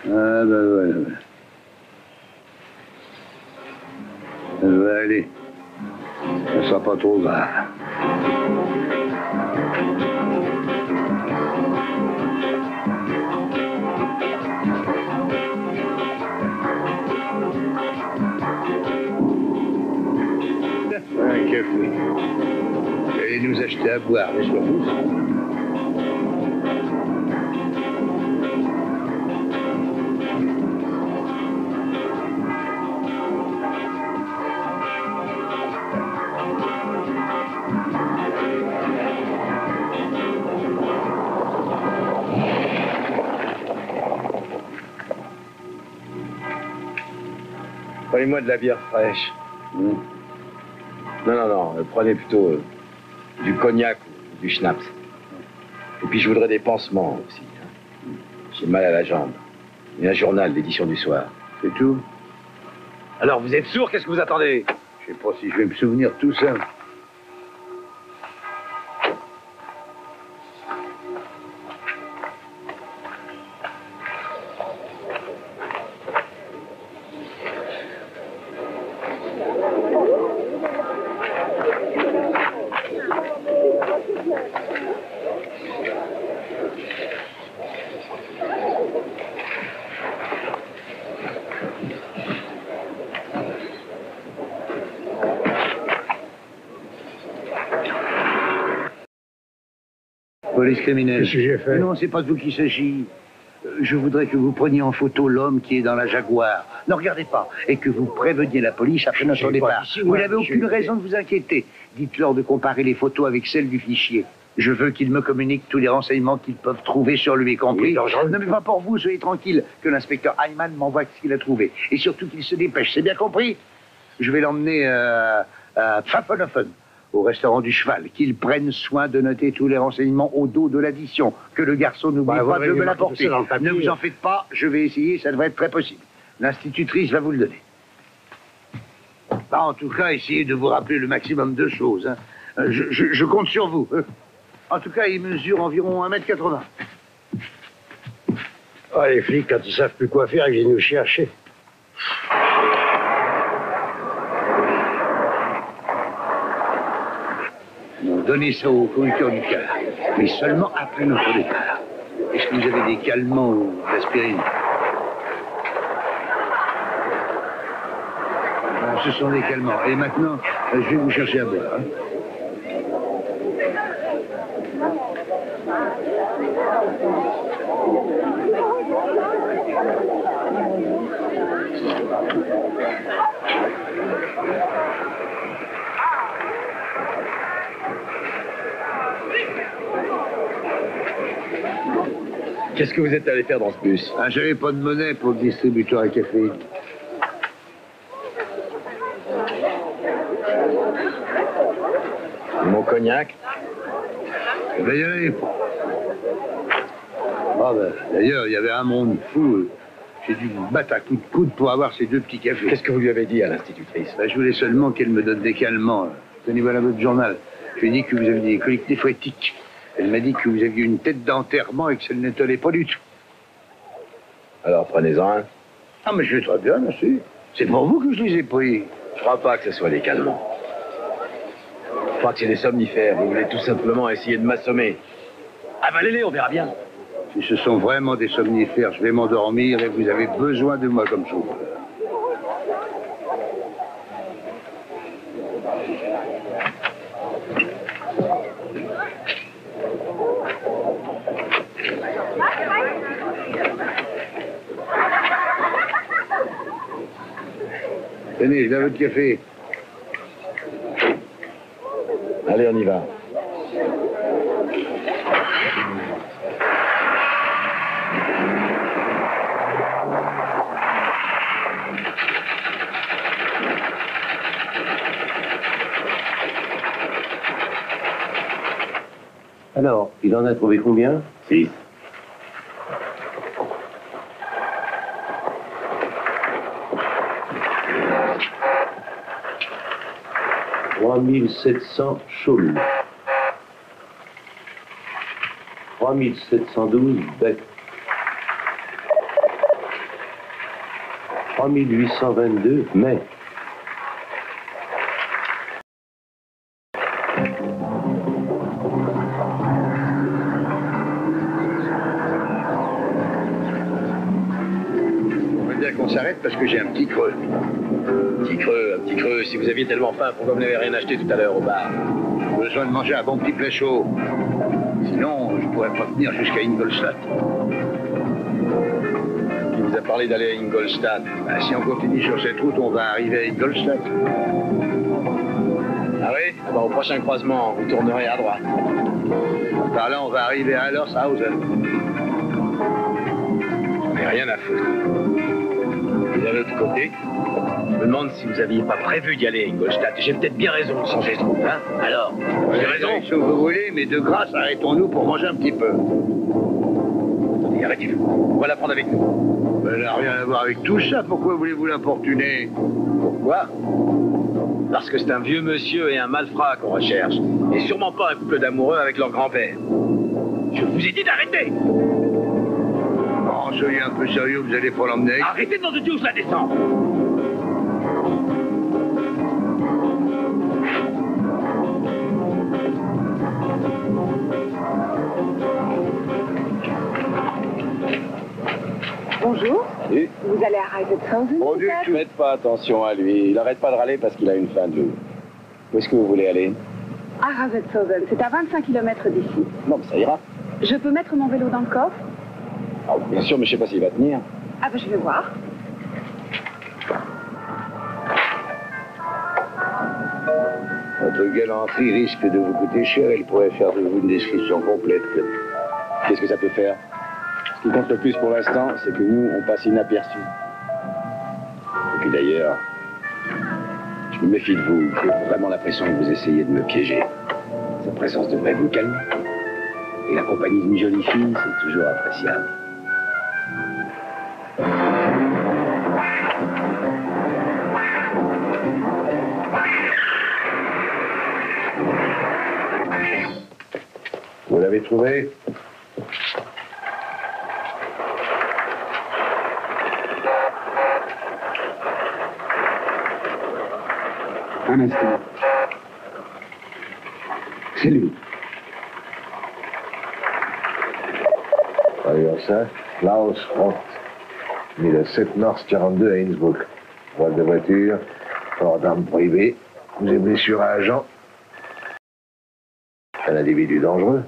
Ah, ben voilà. Ça va aller. Ça sera pas trop grave. Un café. Vous allez nous acheter à boire, n'est-ce pas vous? Prenez-moi de la bière fraîche. Non, prenez plutôt du cognac ou du schnapps. Et puis je voudrais des pansements aussi. J'ai mal à la jambe. Et un journal d'édition du soir. C'est tout? Alors, vous êtes sourd, qu'est-ce que vous attendez? Je sais pas si je vais me souvenir de tout ça. Police criminelle. Qu'est-ce que j'ai fait? Non, c'est pas de vous qu'il s'agit. Je voudrais que vous preniez en photo l'homme qui est dans la Jaguar. Ne regardez pas. Et que vous préveniez la police après notre départ. Vous n'avez aucune raison de vous inquiéter. Dites-leur de comparer les photos avec celles du fichier. Je veux qu'ils me communiquent tous les renseignements qu'ils peuvent trouver sur lui, compris? Non, mais pas pour vous, soyez tranquille. Que l'inspecteur Hyman m'envoie ce qu'il a trouvé. Et surtout qu'il se dépêche, c'est bien compris? Je vais l'emmener à Pfaffenhofen, au restaurant du Cheval, qu'ils prennent soin de noter tous les renseignements au dos de l'addition, que le garçon n'oublie pas de me l'apporter. Ne vous en faites pas, je vais essayer, ça devrait être très possible. L'institutrice va vous le donner. En tout cas, essayez de vous rappeler le maximum de choses. Hein. Je compte sur vous. En tout cas, il mesure environ 1m80. Ah, les flics, quand ils savent plus quoi faire, ils viennent nous chercher. Donnez ça au conducteur du car, mais seulement après notre départ. Est-ce que vous avez des calmants ou de l'aspirine? ce sont des calmants. Et maintenant, je vais vous chercher à boire. Hein. Qu'est-ce que vous êtes allé faire dans ce bus? Ah, j'avais pas de monnaie pour le distributeur à café. Mon cognac? Eh ben, y aller. Ah ben, d'ailleurs, il y avait un monde fou. J'ai dû me battre à coups de coude pour avoir ces 2 petits cafés. Qu'est-ce que vous lui avez dit à l'institutrice? Ben, je voulais seulement qu'elle me donne des calmants. Tenez, voilà votre journal. Je lui ai dit que vous aviez des coliques néphrétiques. Elle m'a dit que vous aviez une tête d'enterrement et que ça ne nettoyait pas du tout. Alors prenez-en un. Ah, mais je vais très bien, merci. C'est pour vous que je les ai pris. Je crois pas que ce soit des calmants. Je crois que c'est des somnifères. Vous voulez tout simplement essayer de m'assommer. Avalez-les, on verra bien. Si ce sont vraiment des somnifères, je vais m'endormir et vous avez besoin de moi comme chauffeur. Tenez, je veux votre café. Allez, on y va. Alors, il en a trouvé combien? 6. $3 chaumes. 3712 bec. 3822 mai. On va dire qu'on s'arrête parce que j'ai un petit creux. Un petit creux. Si vous aviez tellement faim, pourquoi vous n'avez rien acheté tout à l'heure au bar? Besoin de manger un bon petit plat chaud. Sinon, je pourrais pas tenir jusqu'à Ingolstadt. Qui vous a parlé d'aller à Ingolstadt? Ben, si on continue sur cette route, on va arriver à Ingolstadt. Ah oui? Ah ben, au prochain croisement, vous tournerez à droite. Par là, on va arriver à Allershausen. J'en ai rien à foutre. Et d'un autre côté, je me demande si vous aviez pas prévu d'y aller à Ingolstadt. J'ai peut-être bien raison de changer de route, hein? Alors, j'ai raison. Si vous voulez, mais de grâce, arrêtons-nous pour manger un petit peu. Attendez, arrêtez-vous. On va la prendre avec nous. Elle n'a rien à voir avec tout ça. Pourquoi voulez-vous l'importuner? Pourquoi? Parce que c'est un vieux monsieur et un malfrat qu'on recherche. Et sûrement pas un couple d'amoureux avec leur grand-père. Je vous ai dit d'arrêter! Oh, soyez un peu sérieux, vous allez pas l'emmener. Arrêtez de Dieu, je la descends! Bonjour. Salut. Vous allez à Reisetshausen? Pas du tout. Faites pas attention à lui. Il arrête pas de râler parce qu'il a une faim de loup. Où est-ce que vous voulez aller? À Reisetshausen, c'est à 25 km d'ici. Non, mais ça ira. Je peux mettre mon vélo dans le coffre? Ah, bien sûr, mais je sais pas s'il va tenir. Ah ben je vais voir. Votre galanterie risque de vous coûter cher. Elle pourrait faire de vous une description complète. Qu'est-ce que ça peut faire? Ce qui compte le plus pour l'instant, c'est que nous, on passe inaperçus. Et puis d'ailleurs, je me méfie de vous. J'ai vraiment l'impression que vous essayez de me piéger. Sa présence devrait vous calmer. Et la compagnie d'une jolie fille, c'est toujours appréciable. Vous l'avez trouvé? Un instant. C'est lui. Voyons ça. Klaus Roth, né le 7 mars 42 à Innsbruck. Voile de voiture, Fort d'armes privées, vous avez blessure à agent. Un individu dangereux.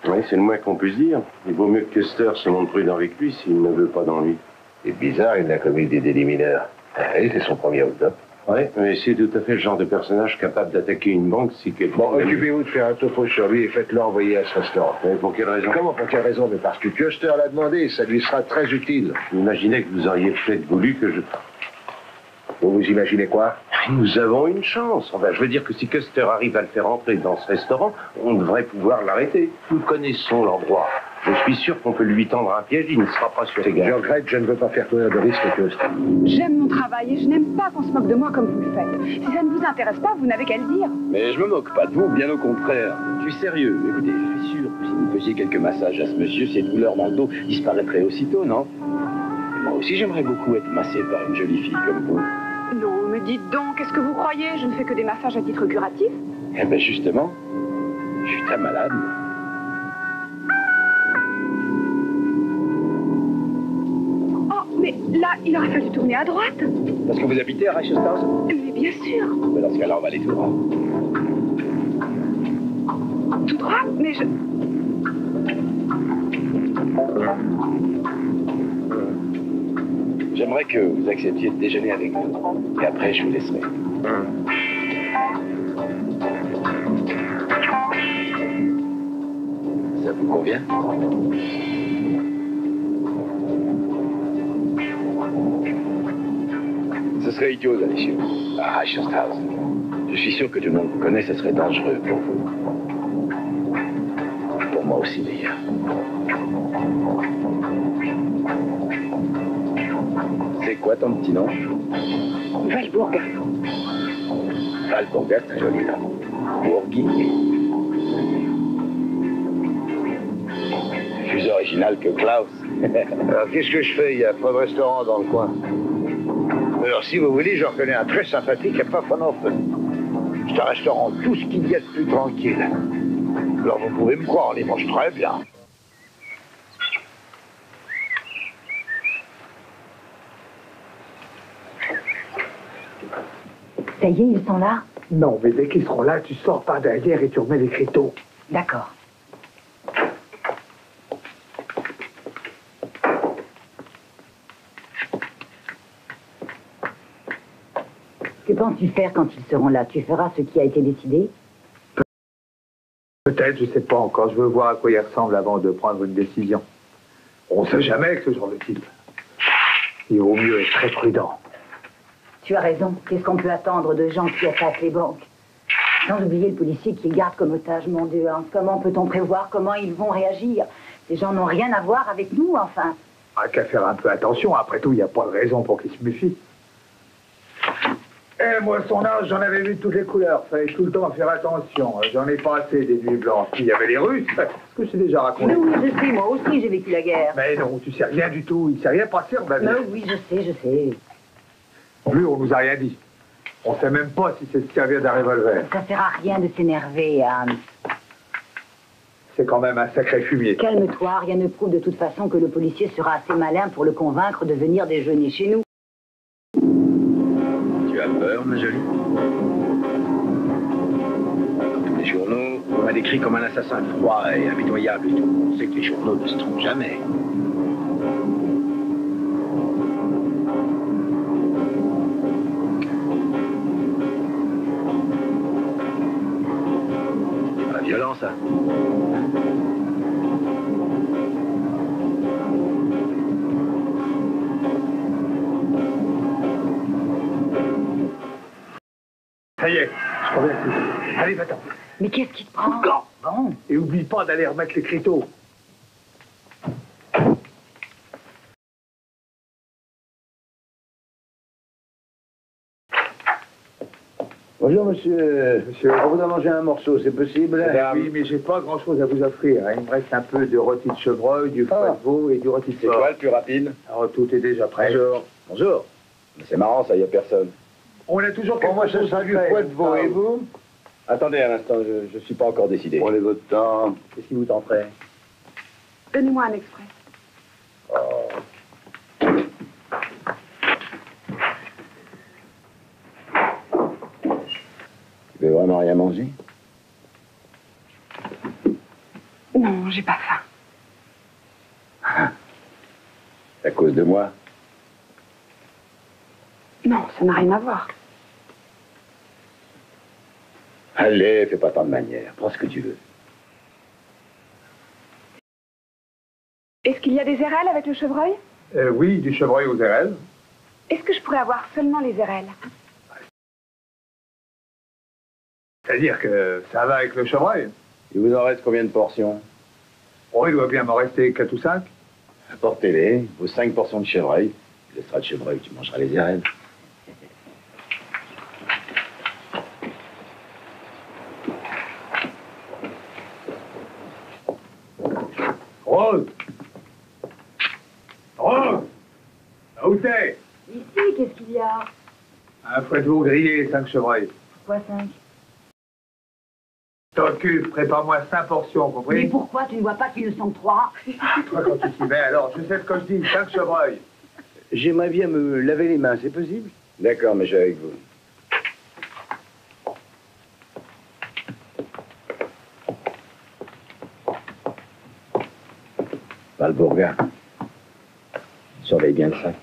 Oui, c'est le moins qu'on puisse dire. Il vaut mieux que Custer se montre prudent avec lui s'il ne veut pas dans lui. C'est bizarre, il n'a commis des délits mineurs. Et c'est son premier hold-up. Oui, mais c'est tout à fait le genre de personnage capable d'attaquer une banque si quelqu'un... Bon, occupez-vous de faire un topo sur lui et faites-le envoyer à ce restaurant. Mais pour quelle raison? Comment pour quelle raison? Mais parce que Custer l'a demandé, ça lui sera très utile. Imaginez que vous auriez peut-être voulu que je... Vous imaginez quoi? Nous avons une chance. Enfin, je veux dire que si Custer arrive à le faire entrer dans ce restaurant, on devrait pouvoir l'arrêter. Nous connaissons l'endroit. Je suis sûr qu'on peut lui tendre un piège, il ne sera pas sur ses gardes. Je regrette, je ne veux pas faire courir de risque avec Custer. J'aime mon travail et je n'aime pas qu'on se moque de moi comme vous le faites. Si ça ne vous intéresse pas, vous n'avez qu'à le dire. Mais je me moque pas de vous, bien au contraire. Je suis sérieux. Écoutez, je suis sûr que si vous faisiez quelques massages à ce monsieur, ses douleurs dans le dos disparaîtraient aussitôt, non? Et moi aussi, j'aimerais beaucoup être massé par une jolie fille comme vous. Non, mais dites donc, qu'est-ce que vous croyez? Je ne fais que des massages à titre curatif. Eh bien, justement, je suis très malade. Oh, mais là, il aurait fallu tourner à droite. Parce que vous habitez à Reichstag? Mais bien sûr. Mais dans ce cas-là, on va aller tout droit. Tout droit? Mais je... J'aimerais que vous acceptiez de déjeuner avec nous. Et après, je vous laisserai. Ça vous convient? Ce serait idiot d'aller chez vous, à Reichstag. Je suis sûr que tout le monde vous connaît, ce serait dangereux pour vous. Pour moi aussi, d'ailleurs. C'est quoi ton petit nom? Valburga. Valburga, très joli nom. Bourgui. Plus original que Klaus. Alors, qu'est-ce que je fais? Il n'y a pas de restaurant dans le coin. Alors, si vous voulez, je reconnais un très sympathique à Pfaffenhofen. C'est un restaurant tout ce qu'il y a de plus tranquille. Alors, vous pouvez me croire, on les mange très bien. Ça y est, ils sont là? Non, mais dès qu'ils seront là, tu sors par derrière et tu remets l'écriteau. D'accord. Que penses-tu faire quand ils seront là? Tu feras ce qui a été décidé? Peut-être, je sais pas encore. Je veux voir à quoi il ressemble avant de prendre une décision. On sait jamais avec ce genre de type. Il vaut mieux être très prudent. Tu as raison. Qu'est-ce qu'on peut attendre de gens qui attaquent les banques? Sans oublier le policier qui les garde comme otage, mon Dieu. Hein. Comment peut-on prévoir comment ils vont réagir? Ces gens n'ont rien à voir avec nous, enfin. Ah, qu'à faire un peu attention. Après tout, il n'y a pas de raison pour qu'ils se méfient. Eh, moi, à son âge, j'en avais vu toutes les couleurs. Fallait tout le temps faire attention. J'en ai pas assez des nuits blanches. Il y avait les Russes, ce que je t'ai déjà raconté. Oui, je sais, moi aussi, j'ai vécu la guerre. Mais non, tu sais rien du tout. Il s'est rien passé en Bavière. Oui, je sais. Lui, on nous a rien dit. On sait même pas si c'est se servir d'un revolver. Ça sert à rien de s'énerver, Hans. C'est quand même un sacré fumier. Calme-toi, rien ne prouve de toute façon que le policier sera assez malin pour le convaincre de venir déjeuner chez nous. Tu as peur, ma jolie? Dans tous les journaux, on m'a décrit comme un assassin froid et impitoyable et tout. On sait que les journaux ne se trompent jamais. C'est pas violent, ça. Ça y est, je reviens plus. Allez, va-t'en. Mais qu'est-ce qui te prend? Bon. Et oublie pas d'aller remettre l'écriteau. Bonjour, monsieur. Monsieur, on voudrait manger un morceau, c'est possible? Oui, mais j'ai pas grand-chose à vous offrir. Hein. Il me reste un peu de rôti de chevreuil, du foie de veau et du rôti de C'est porc. quoi le plus rapide? Alors, tout est déjà prêt. Bonjour. Bonjour. Mais c'est marrant, ça, y a personne. On a toujours Pour moi, quelque ce chose sera de du prêt. foie de veau, et vous? Attendez un instant, je suis pas encore décidé. Prenez votre temps. Qu'est-ce qui vous tenterait? Donnez-moi un express. allons-y. Non, j'ai pas faim. À cause de moi? Non, ça n'a rien à voir. Allez, fais pas tant de manières. Prends ce que tu veux. Est-ce qu'il y a des érelles avec le chevreuil? Oui, du chevreuil aux érelles. Est-ce que je pourrais avoir seulement les érelles? C'est-à-dire que ça va avec le chevreuil. Il vous en reste combien de portions? Oh, il doit bien m'en rester 4 ou 5. Apportez-les, vos 5 portions de chevreuil. Tu laisseras de chevreuil, tu mangeras les érelles. Rose! Rose! Où t'es? Ici, qu'est-ce qu'il y a? Un fouet de veau grillé et 5 chevreuils. Pourquoi 5? T'occupe, prépare-moi 5 portions, compris? Mais pourquoi tu ne vois pas qu'ils ne sont que 3? Toi, quand tu t'y mets, alors, je sais ce que je dis, 5 chevreuils. J'aimerais bien me laver les mains, c'est possible? D'accord, mais je vais avec vous. Valbourga, surveille bien le sac.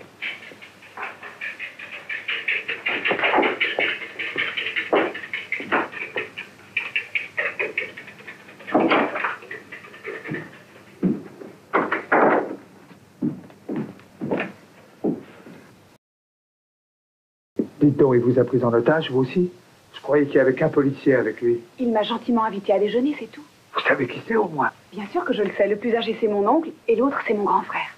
Dites donc, il vous a pris en otage, vous aussi? Je croyais qu'il y avait qu'un policier avec lui. Il m'a gentiment invité à déjeuner, c'est tout. Vous savez qui c'est, au moins? Bien sûr que je le sais. Le plus âgé, c'est mon oncle, et l'autre, c'est mon grand frère.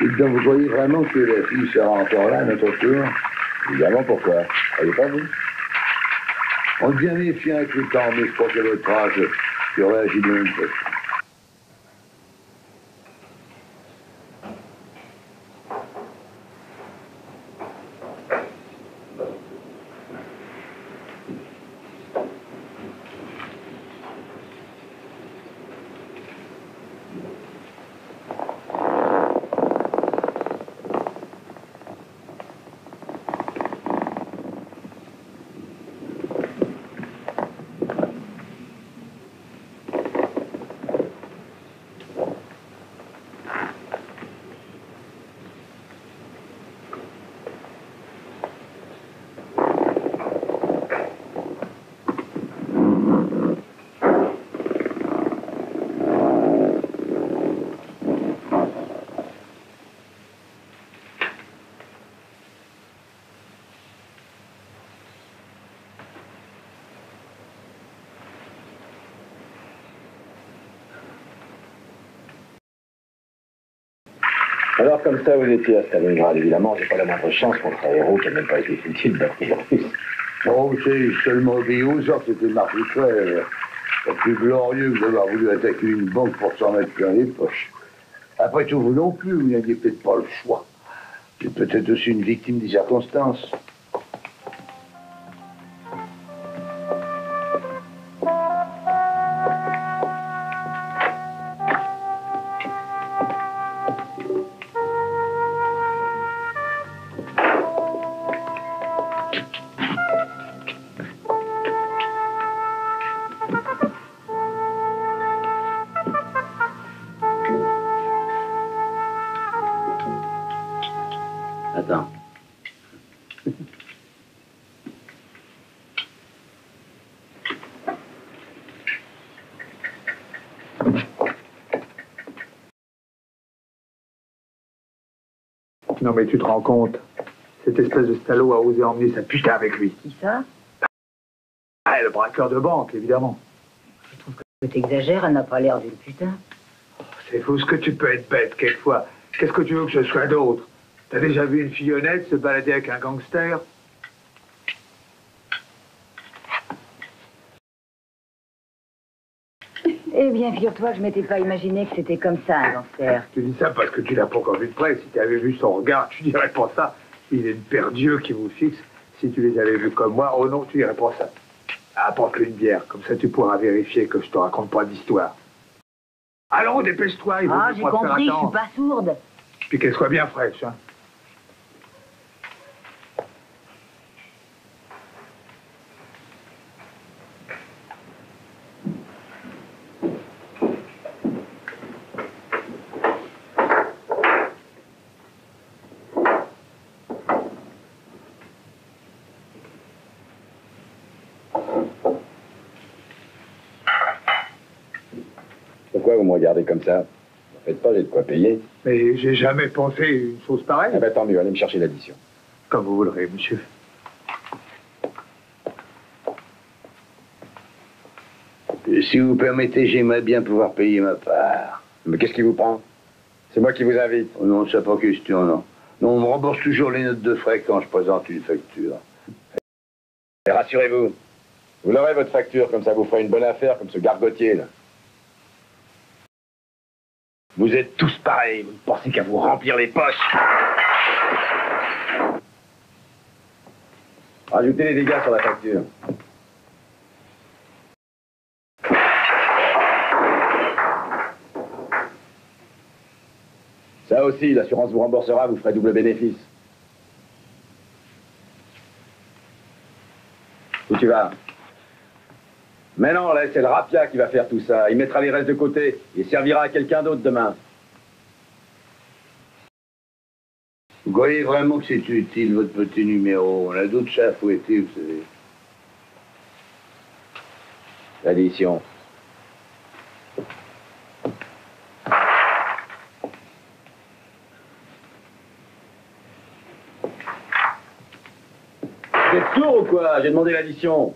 Dites donc, vous croyez vraiment que la fille sera encore là à notre tour? Évidemment, pourquoi? Croyez pas, vous? On devient méfiant avec le temps, mais je crois qu'à votre âge, tu réagis de la même façon. Alors, comme ça, vous étiez à Stalingrad. Évidemment, j'ai pas la moindre chance contre un héros qui n'a même pas été utile batterie russe. Oh, c'est seulement obéi aux ordres, c'était l'arbitraire. C'est plus glorieux que d'avoir voulu attaquer une banque pour s'en mettre plein les poches. Après tout, vous non plus, vous n'aviez peut-être pas le choix. C'est peut-être aussi une victime des circonstances. Attends. Non, mais tu te rends compte? Cette espèce de salaud a osé emmener sa putain avec lui. Qui ça? Ah, le braqueur de banque, évidemment. Je trouve que t'exagères, elle n'a pas l'air d'une putain. C'est fou ce que tu peux être bête, quelquefois. Qu'est-ce que tu veux que je sois d'autre? T'as déjà vu une fille honnête se balader avec un gangster? Eh bien, figure-toi que je m'étais pas imaginé que c'était comme ça, un gangster. Tu dis ça parce que tu l'as pas encore vu de près. Si tu avais vu son regard, tu dirais pas ça. Il est une paire d'yeux qui vous fixe. Si tu les avais vus comme moi, oh non, tu dirais pas ça. Apporte-lui une bière, comme ça tu pourras vérifier que je te raconte pas d'histoire. Allons, dépêche-toi, il vaut Ah, mieux j'ai pas te faire compris, je suis attendre. pas sourde. Puis qu'elle soit bien fraîche, hein. Pourquoi vous me regardez comme ça? Ne faites pas, j'ai de quoi payer. Mais j'ai jamais pensé une chose pareille. Eh ben tant mieux, allez me chercher l'addition. Comme vous voudrez, monsieur. Si vous permettez, j'aimerais bien pouvoir payer ma part. Mais qu'est-ce qui vous prend? C'est moi qui vous invite. Oh non, c'est pas question, non. Non, on me rembourse toujours les notes de frais quand je présente une facture. Et rassurez-vous, vous l'aurez votre facture, comme ça vous ferez une bonne affaire, comme ce gargotier là. Vous êtes tous pareils, vous ne pensez qu'à vous remplir les poches. Rajoutez les dégâts sur la facture. Ça aussi, l'assurance vous remboursera, vous ferez double bénéfice. Où tu vas? Mais non, là, c'est le Rapia qui va faire tout ça. Il mettra les restes de côté. Il servira à quelqu'un d'autre demain. Vous croyez vraiment que c'est utile, votre petit numéro? On a d'autres chats à fouetter, vous savez. L'addition. Vous êtes sourd ou quoi? J'ai demandé l'addition.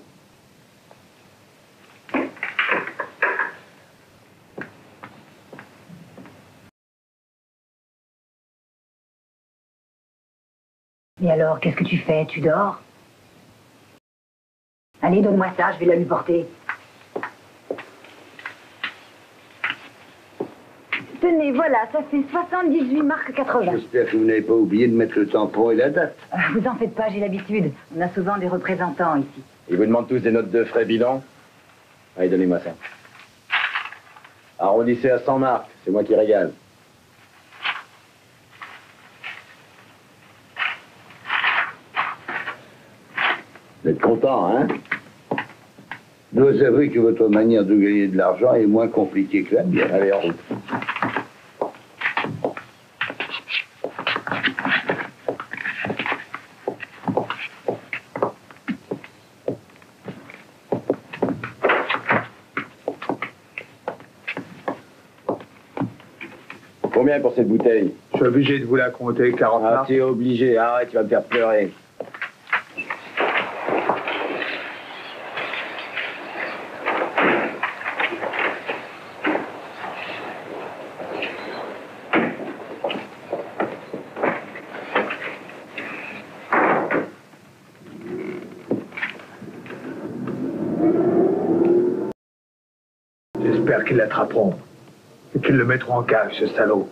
Et alors, qu'est-ce que tu fais? Tu dors? Allez, donne-moi ça, je vais la lui porter. Tenez, voilà, ça fait 78 marques 80. J'espère que vous n'avez pas oublié de mettre le tampon et la date. Vous en faites pas, j'ai l'habitude. On a souvent des représentants ici. Ils vous demandent tous des notes de frais bilan. Allez, donnez-moi ça. Arrondissez à 100 marques, c'est moi qui régale. Vous êtes content, hein? Je dois avouer que votre manière de gagner de l'argent est moins compliquée que la mienne. Allez, en route. Combien pour cette bouteille? Je suis obligé de vous la compter, 40 Ah, marques. tu es obligé. Arrête, tu vas me faire pleurer. J'espère qu'ils l'attraperont. Et qu'ils le mettront en cage, ce salaud.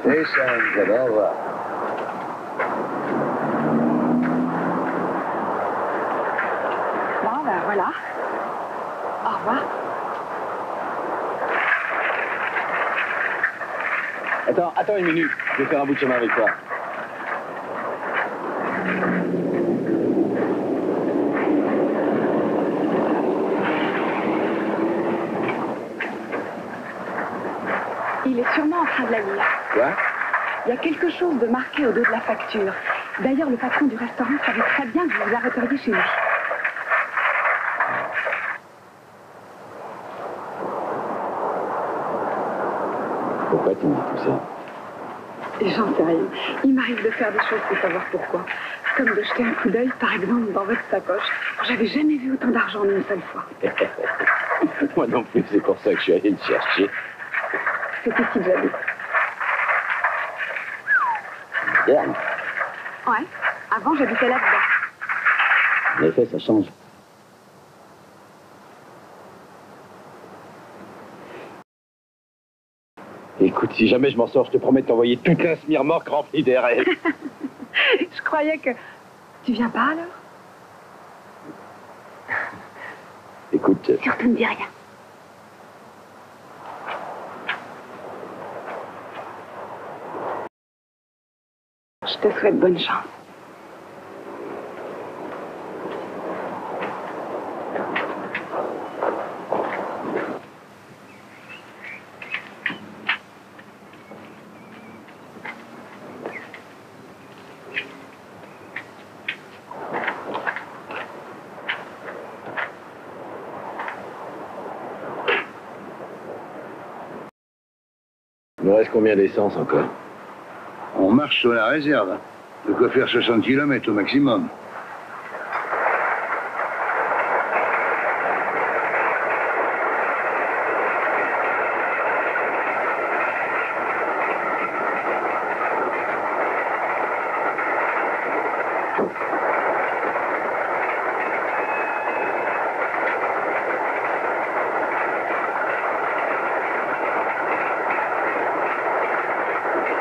Et ça, nous allons voir. Bon, ben voilà. Au revoir. Attends une minute. Je vais faire un bout de chemin avec toi. Il est sûrement en train de la lire. Quoi? Il y a quelque chose de marqué au dos de la facture. D'ailleurs, le patron du restaurant savait très bien que vous vous arrêteriez chez lui. Pourquoi tu me dis tout ça? J'en sais rien. Il m'arrive de faire des choses sans savoir pourquoi. Comme de jeter un coup d'œil, par exemple, dans votre sacoche. J'avais jamais vu autant d'argent en une seule fois. Moi non plus, c'est pour ça que je suis allé le chercher. C'est ici que j'habite. Moderne. Ouais. Avant, j'habitais là-dedans. En effet, ça change. Écoute, si jamais je m'en sors, je te promets de t'envoyer tout un smirmorque rempli d'RS. Je croyais que... Tu viens pas, alors? Écoute... Surtout ne dis rien. Je te souhaite bonne chance. Il nous reste combien d'essence encore? On marche sur la réserve. De quoi faire 60 km au maximum.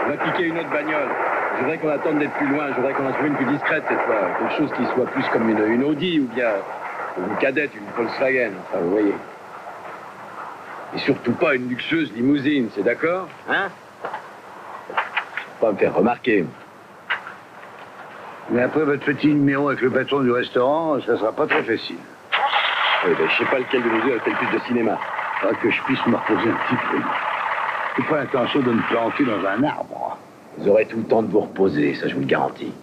On va piquer une autre bagnole. Je voudrais qu'on attende d'être plus loin. Je voudrais qu'on en trouve une plus discrète cette fois. Quelque chose qui soit plus comme une Audi ou bien une cadette, une Volkswagen. Enfin, vous voyez. Et surtout pas une luxueuse limousine, c'est d'accord? Hein? Faut pas me faire remarquer. Mais après votre petit numéro avec le patron du restaurant, ça sera pas très facile. Oui, ben, je sais pas lequel de nous deux a fait le plus de cinéma. Faudra que je puisse me reposer un petit peu. J'ai pas l'intention de me planter dans un arbre. Vous aurez tout le temps de vous reposer, ça je vous le garantis.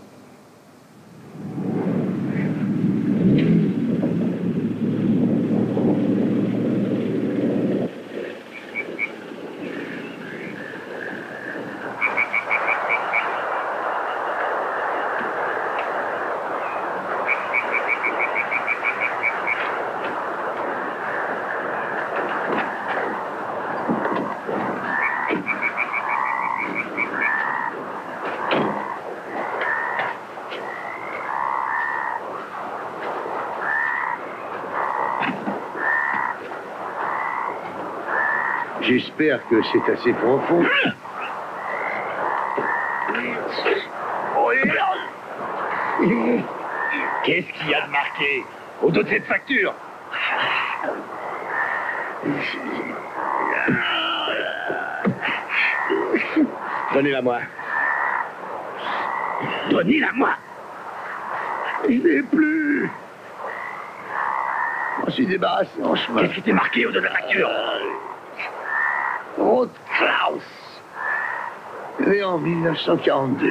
J'espère que c'est assez profond. Qu'est-ce qu'il y a de marqué au dos de cette facture? Donnez-la moi. Donnez-la moi. Je n'ai plus. Je m'en suis débarrassé en chemin. Qu'est-ce qui était marqué au dos de la facture? Rode Klaus. Né en 1942.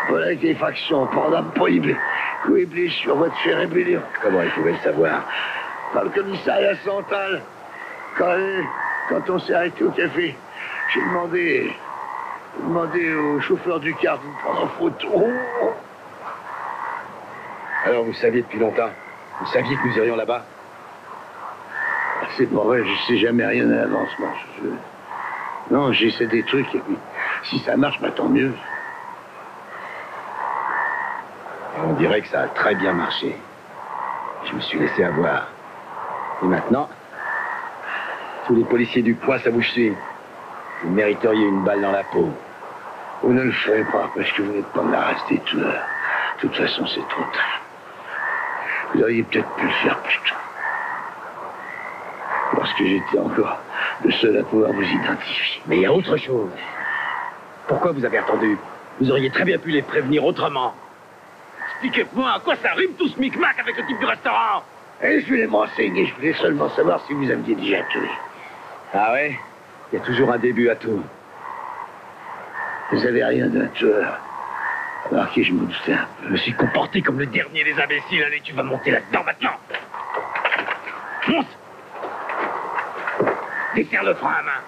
Voilà avec les factions, pendant prohibé. Coups et blessures, voie de fait rébellion. Comment il pouvait le savoir? Par le commissariat central. Quand on s'est arrêté au café, j'ai demandé au chauffeur du car de me prendre en photo. Alors vous saviez depuis longtemps? Vous saviez que nous irions là-bas? C'est pas vrai, je sais jamais rien à l'avance, moi. Non, j'essaie des trucs et puis si ça marche, bah tant mieux. On dirait que ça a très bien marché. Je me suis laissé avoir. Et maintenant, tous les policiers du coin, ça vous suit. Vous mériteriez une balle dans la peau. Vous ne le ferez pas parce que vous n'êtes pas de la race des tueurs. De toute façon, c'est trop tard. Vous auriez peut-être pu le faire plus tôt. Parce que j'étais encore le seul à pouvoir vous identifier. Mais il y a autre chose. Pourquoi vous avez attendu? Vous auriez très bien pu les prévenir autrement. Expliquez-moi à quoi ça rime tout ce micmac avec le type du restaurant? Et je voulais me renseigner, je voulais seulement savoir si vous aviez déjà tué. Ah ouais? Il y a toujours un début à tout. Vous n'avez rien d'un tueur. Remarquez, je me doutais un peu. Je me suis comporté comme le dernier des imbéciles. Allez, tu vas monter là-dedans maintenant. Monte! Desserre le frein à main.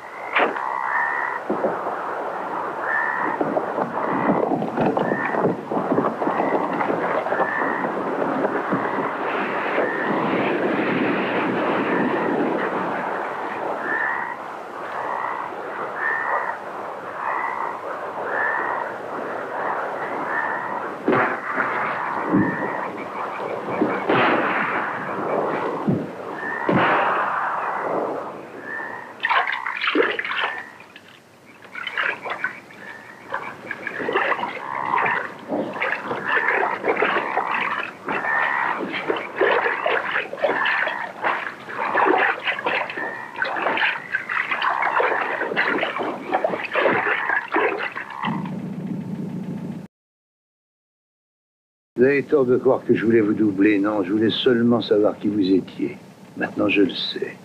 avez tort de croire que je voulais vous doubler. Non, je voulais seulement savoir qui vous étiez. Maintenant, je le sais.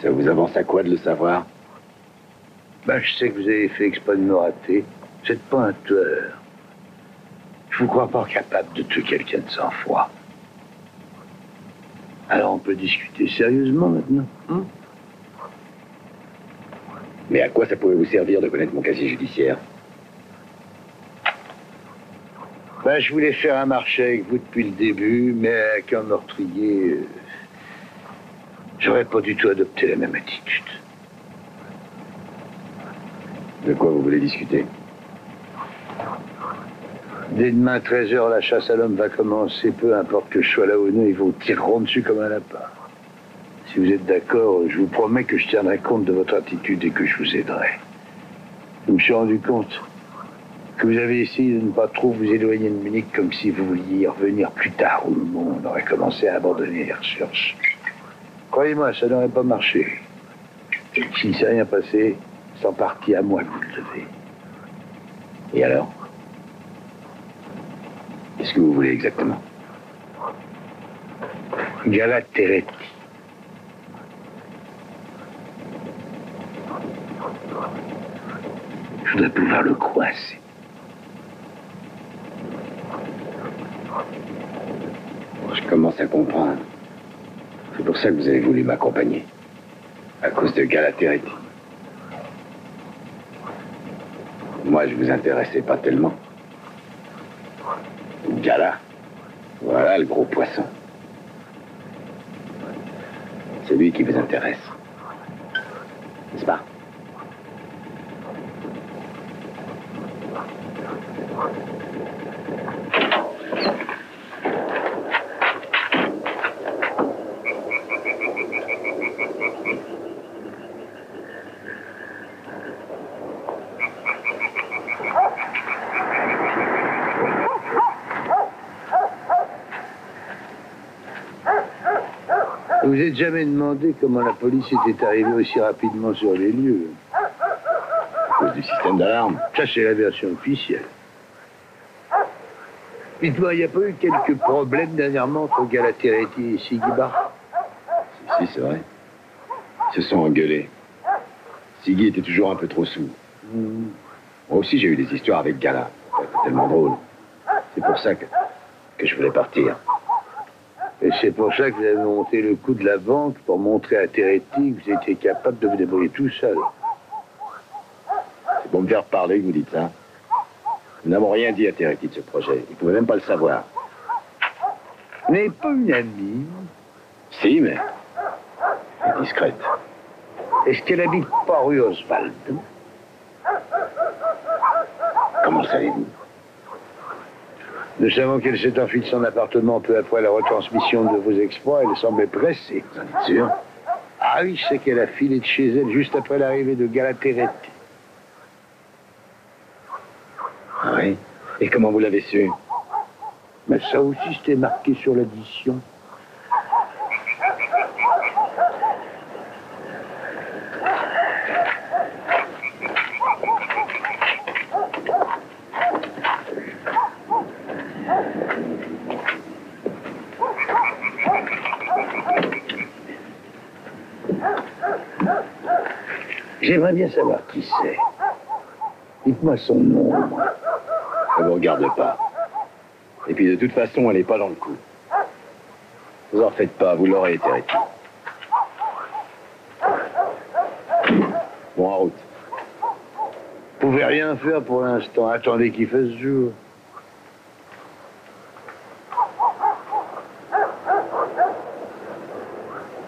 Ça vous avance à quoi de le savoir? Ben, je sais que vous avez fait exprès de me rater. Vous n'êtes pas un tueur. Je vous crois pas capable de tuer quelqu'un de sang-froid. Alors, on peut discuter sérieusement maintenant, hein? Mais à quoi ça pouvait vous servir de connaître mon casier judiciaire? Ben, je voulais faire un marché avec vous depuis le début, mais avec un meurtrier, j'aurais pas du tout adopté la même attitude. De quoi vous voulez discuter? Dès demain, 13h, la chasse à l'homme va commencer. Peu importe que je sois là ou non, ils vous tireront dessus comme un lapin. Si vous êtes d'accord, je vous promets que je tiendrai compte de votre attitude et que je vous aiderai. Je me suis rendu compte que vous avez essayé de ne pas trop vous éloigner de Munich comme si vous vouliez y revenir plus tard où le monde aurait commencé à abandonner les recherches. Croyez-moi, ça n'aurait pas marché. S'il ne s'est rien passé, c'est en partie à moi que vous le devez. Et alors? Qu'est-ce que vous voulez exactement? Gala Teretti. Je voudrais pouvoir le coincer. Je commence à comprendre. C'est pour ça que vous avez voulu m'accompagner. À cause de Gala Teretti. Moi, je vous intéressais pas tellement. Gala, voilà le gros poisson. C'est lui qui vous intéresse. N'est-ce pas? Vous n'êtes jamais demandé comment la police était arrivée aussi rapidement sur les lieux? À cause du système d'alarme. Ça, c'est la version officielle. Dites-moi, il n'y a pas eu quelques problèmes dernièrement entre Gala Teretti et Siggy Bar? Si, c'est vrai. Ils se sont engueulés. Siggy était toujours un peu trop saoul. Moi aussi, j'ai eu des histoires avec Gala. C'était tellement drôle. C'est pour ça que je voulais partir. Et c'est pour ça que vous avez monté le coup de la banque pour montrer à Teretti que vous étiez capable de vous débrouiller tout seul. C'est pour me faire parler que vous dites ça. Nous n'avons rien dit à Teretti de ce projet. Il ne pouvait même pas le savoir. Vous n'avez pas une amie? Si, mais elle est discrète. Est-ce qu'elle habite pas rue Oswald? Comment savez-vous? Nous savons qu'elle s'est enfuie de son appartement peu après la retransmission de vos exploits. Elle semblait pressée. Vous en êtes sûr? Ah oui, je sais qu'elle a filé de chez elle juste après l'arrivée de Gala Teretti. Ah oui? Et comment vous l'avez su? Mais ça aussi, c'était marqué sur l'addition. J'aimerais bien savoir qui c'est. Dites-moi son nom. Ça ne vous regarde pas. Et puis de toute façon, elle n'est pas dans le coup. Vous en faites pas, vous l'aurez, Teretti. Bon, en route. Vous pouvez rien faire pour l'instant. Attendez qu'il fasse jour.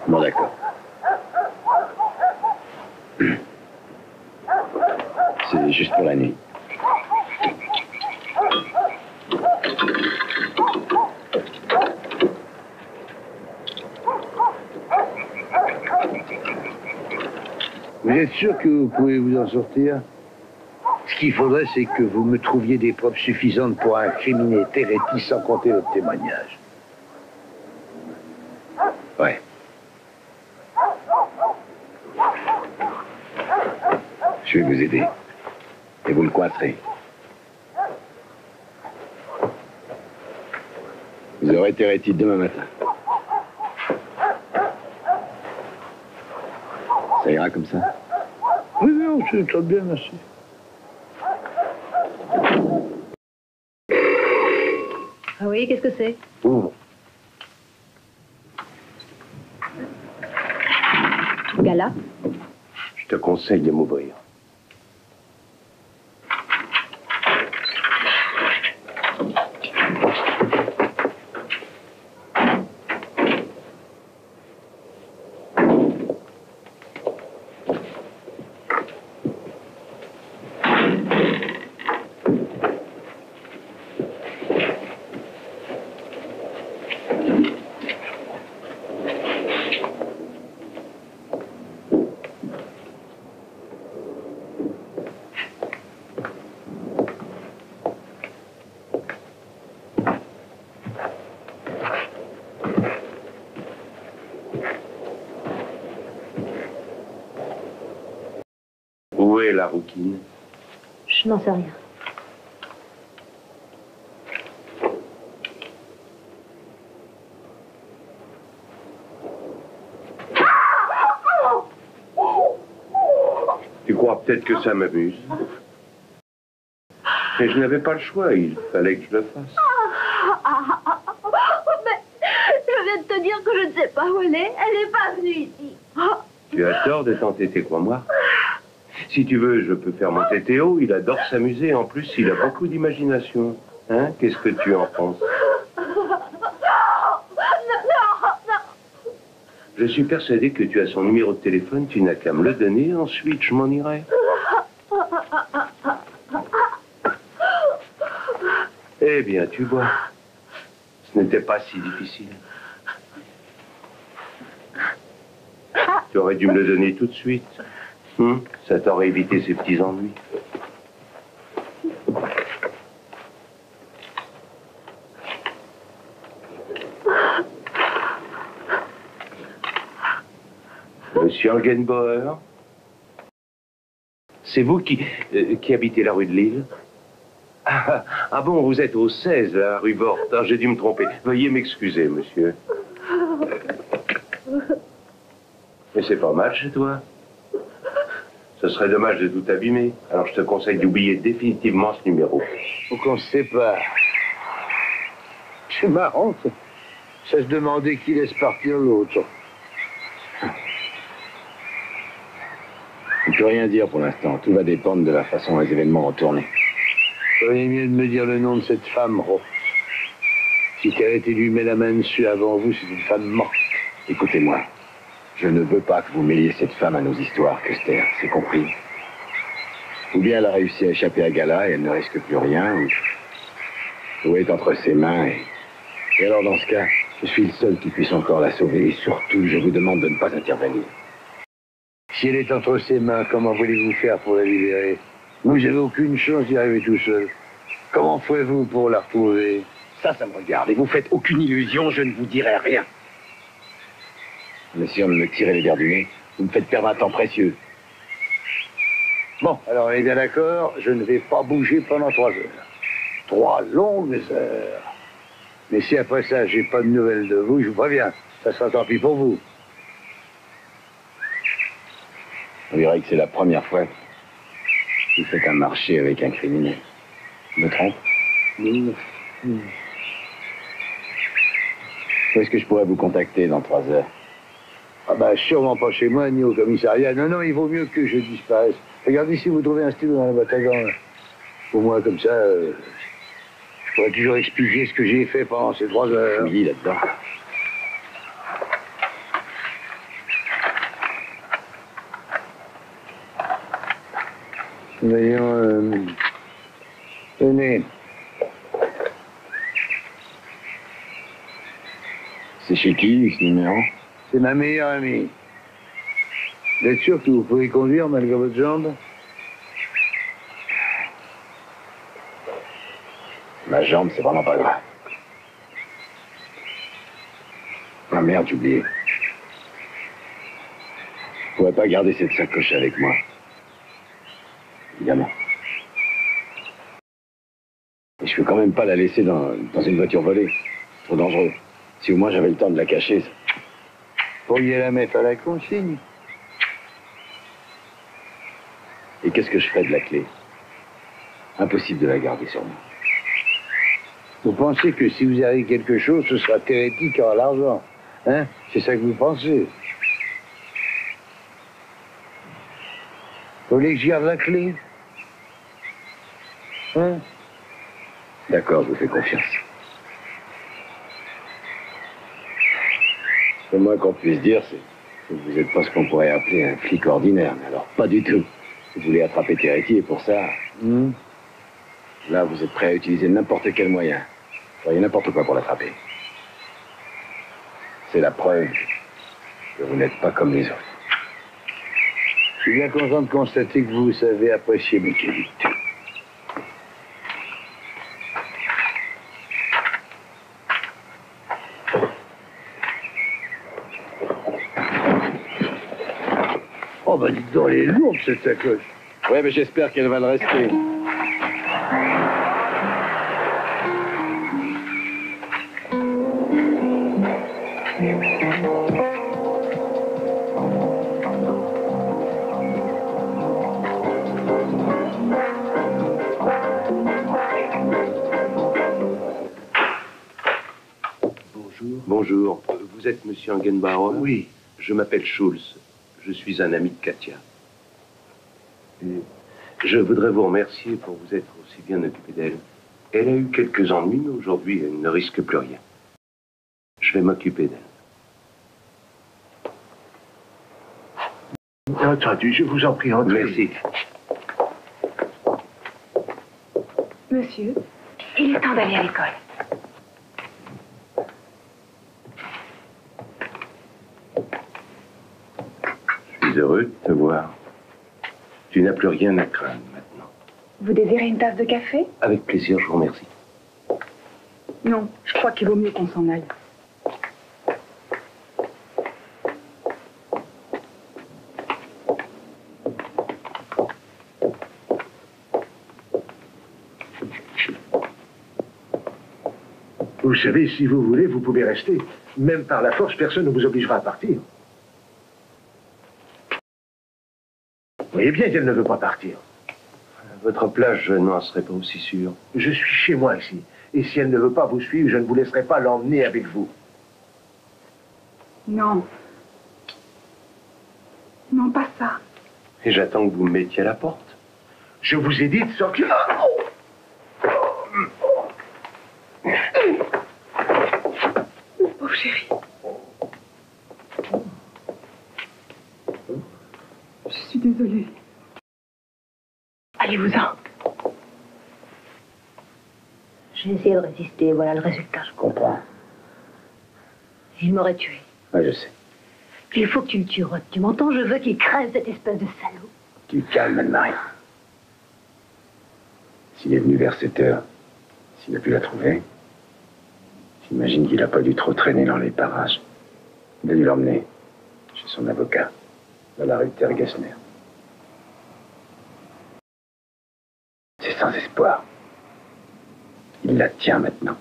Bon, d'accord. C'est juste pour la nuit. Vous êtes sûr que vous pouvez vous en sortir? Ce qu'il faudrait, c'est que vous me trouviez des preuves suffisantes pour incriminer Teretti sans compter votre témoignage. Ouais. Je vais vous aider. Et vous le coincerez. Vous aurez été rétite demain matin. Ça ira comme ça? Oui, oui, c'est très bien, merci. Ah oui, qu'est-ce que c'est? Ouvre. Gala? Je te conseille de m'ouvrir. Où est la rouquine? Je n'en sais rien. Tu crois peut-être que ça m'amuse. Mais je n'avais pas le choix, il fallait que je le fasse. Mais je viens de te dire que je ne sais pas où elle est. Elle n'est pas venue ici. Tu as tort de t'entêter, crois-moi. Si tu veux, je peux faire monter Théo, il adore s'amuser. En plus, il a beaucoup d'imagination. Hein? Qu'est-ce que tu en penses? Je suis persuadé que tu as son numéro de téléphone, tu n'as qu'à me le donner, ensuite je m'en irai. Eh bien, tu vois, ce n'était pas si difficile. Tu aurais dû me le donner tout de suite. Ça t'aurait évité ces petits ennuis. Monsieur Angenbauer, c'est vous qui habitez la rue de Lille? Ah bon, vous êtes au 16, la rue Borte. Ah, j'ai dû me tromper. Veuillez m'excuser, monsieur. Mais c'est pas mal chez toi. Ce serait dommage de tout abîmer. Alors je te conseille d'oublier définitivement ce numéro. Faut qu'on se sépare. C'est marrant, ça. Ça se demandait qui laisse partir l'autre. Je ne peux rien dire pour l'instant. Tout va dépendre de la façon dont les événements vont tourner. Il ferait mieux de me dire le nom de cette femme, Roth. Si qu'elle était lui met la main dessus avant vous, c'est une femme morte. Écoutez-moi. Je ne veux pas que vous mêliez cette femme à nos histoires, Custer. C'est compris? Ou bien elle a réussi à échapper à Gala et elle ne risque plus rien, ou tout est entre ses mains et alors dans ce cas, je suis le seul qui puisse encore la sauver et surtout, je vous demande de ne pas intervenir. Si elle est entre ses mains, comment voulez-vous faire pour la libérer? Vous n'avez aucune chance d'y arriver tout seul. Comment ferez-vous pour la retrouver? Ça me regarde. Et vous faites aucune illusion, je ne vous dirai rien. Monsieur, de me tirer les verres du nez, vous me faites perdre un temps précieux. Bon, alors on est bien d'accord, je ne vais pas bouger pendant 3 heures. 3 longues heures. Mais si après ça, j'ai pas de nouvelles de vous, je vous préviens, ça sera tant pis pour vous. On dirait que c'est la première fois que vous faites un marché avec un criminel. Je me trompe? Où est-ce que je pourrais vous contacter dans 3 heures? Ah ben, sûrement pas chez moi, ni au commissariat. Non, il vaut mieux que je disparaisse. Regardez si vous trouvez un stylo dans la boîte à gants. Au moins, comme ça, je pourrais toujours expliquer ce que j'ai fait pendant ces 3 heures. Oui, là-dedans. Voyons, tenez. C'est chez qui, ce numéro? C'est ma meilleure amie. Vous êtes sûr que vous pouvez conduire malgré votre jambe? Ma jambe, c'est vraiment pas grave. Ah merde, j'ai oublié. Je pourrais pas garder cette sacoche avec moi. Évidemment. Et je peux quand même pas la laisser dans une voiture volée. Trop dangereux. Si au moins j'avais le temps de la cacher, ça... Pourriez la mettre à la consigne. Et qu'est-ce que je ferais de la clé? Impossible de la garder sur moi. Vous pensez que si vous avez quelque chose, ce sera Teretti qui aura l'argent? Hein? C'est ça que vous pensez? Vous voulez que je garde la clé? Hein? D'accord, je vous fais confiance. Le moins qu'on puisse dire, c'est que vous n'êtes pas ce qu'on pourrait appeler un flic ordinaire. Mais alors, pas du tout. Vous voulez attraper Teretti et pour ça... Là, vous êtes prêt à utiliser n'importe quel moyen. Vous voyez n'importe quoi pour l'attraper. C'est la preuve que vous n'êtes pas comme les autres. Je suis bien content de constater que vous savez apprécier mes qualités. Oh, bah dites donc, elle est lourde, cette sacoche. Ouais, mais j'espère qu'elle va le rester. Bonjour. Vous êtes Monsieur Angenbauer? Oui. Je m'appelle Schulz. Je suis un ami de Katia. Et je voudrais vous remercier pour vous être aussi bien occupé d'elle. Elle a eu quelques ennuis, mais aujourd'hui, elle ne risque plus rien. Je vais m'occuper d'elle. Entendu, je vous en prie, entrez. Merci. Monsieur, il est temps d'aller à l'école. Je suis heureux de te voir. Tu n'as plus rien à craindre maintenant. Vous désirez une tasse de café? Avec plaisir, je vous remercie. Non, je crois qu'il vaut mieux qu'on s'en aille. Vous savez, si vous voulez, vous pouvez rester. Même par la force, personne ne vous obligera à partir. Vous voyez bien qu'elle ne veut pas partir. À votre place, je n'en serais pas aussi sûr. Je suis chez moi ici. Et si elle ne veut pas vous suivre, je ne vous laisserai pas l'emmener avec vous. Non. Non, pas ça. Et j'attends que vous me mettiez à la porte. Je vous ai dit de sortir. Pauvre chérie. Je suis désolée. Allez-vous-en. J'ai essayé de résister, voilà le résultat. Je comprends. Il m'aurait tué. Ouais, je sais. Il faut que tu le tues, Rod. Tu m'entends? Je veux qu'il crève, cette espèce de salaud. Tu te calmes, Anne-Marie. S'il est venu vers cette heure, s'il a pu la trouver, j'imagine qu'il n'a pas dû trop traîner dans les parages. Il a dû l'emmener chez son avocat, dans la rue de Tergesner. C'est sans espoir. Il la tient maintenant.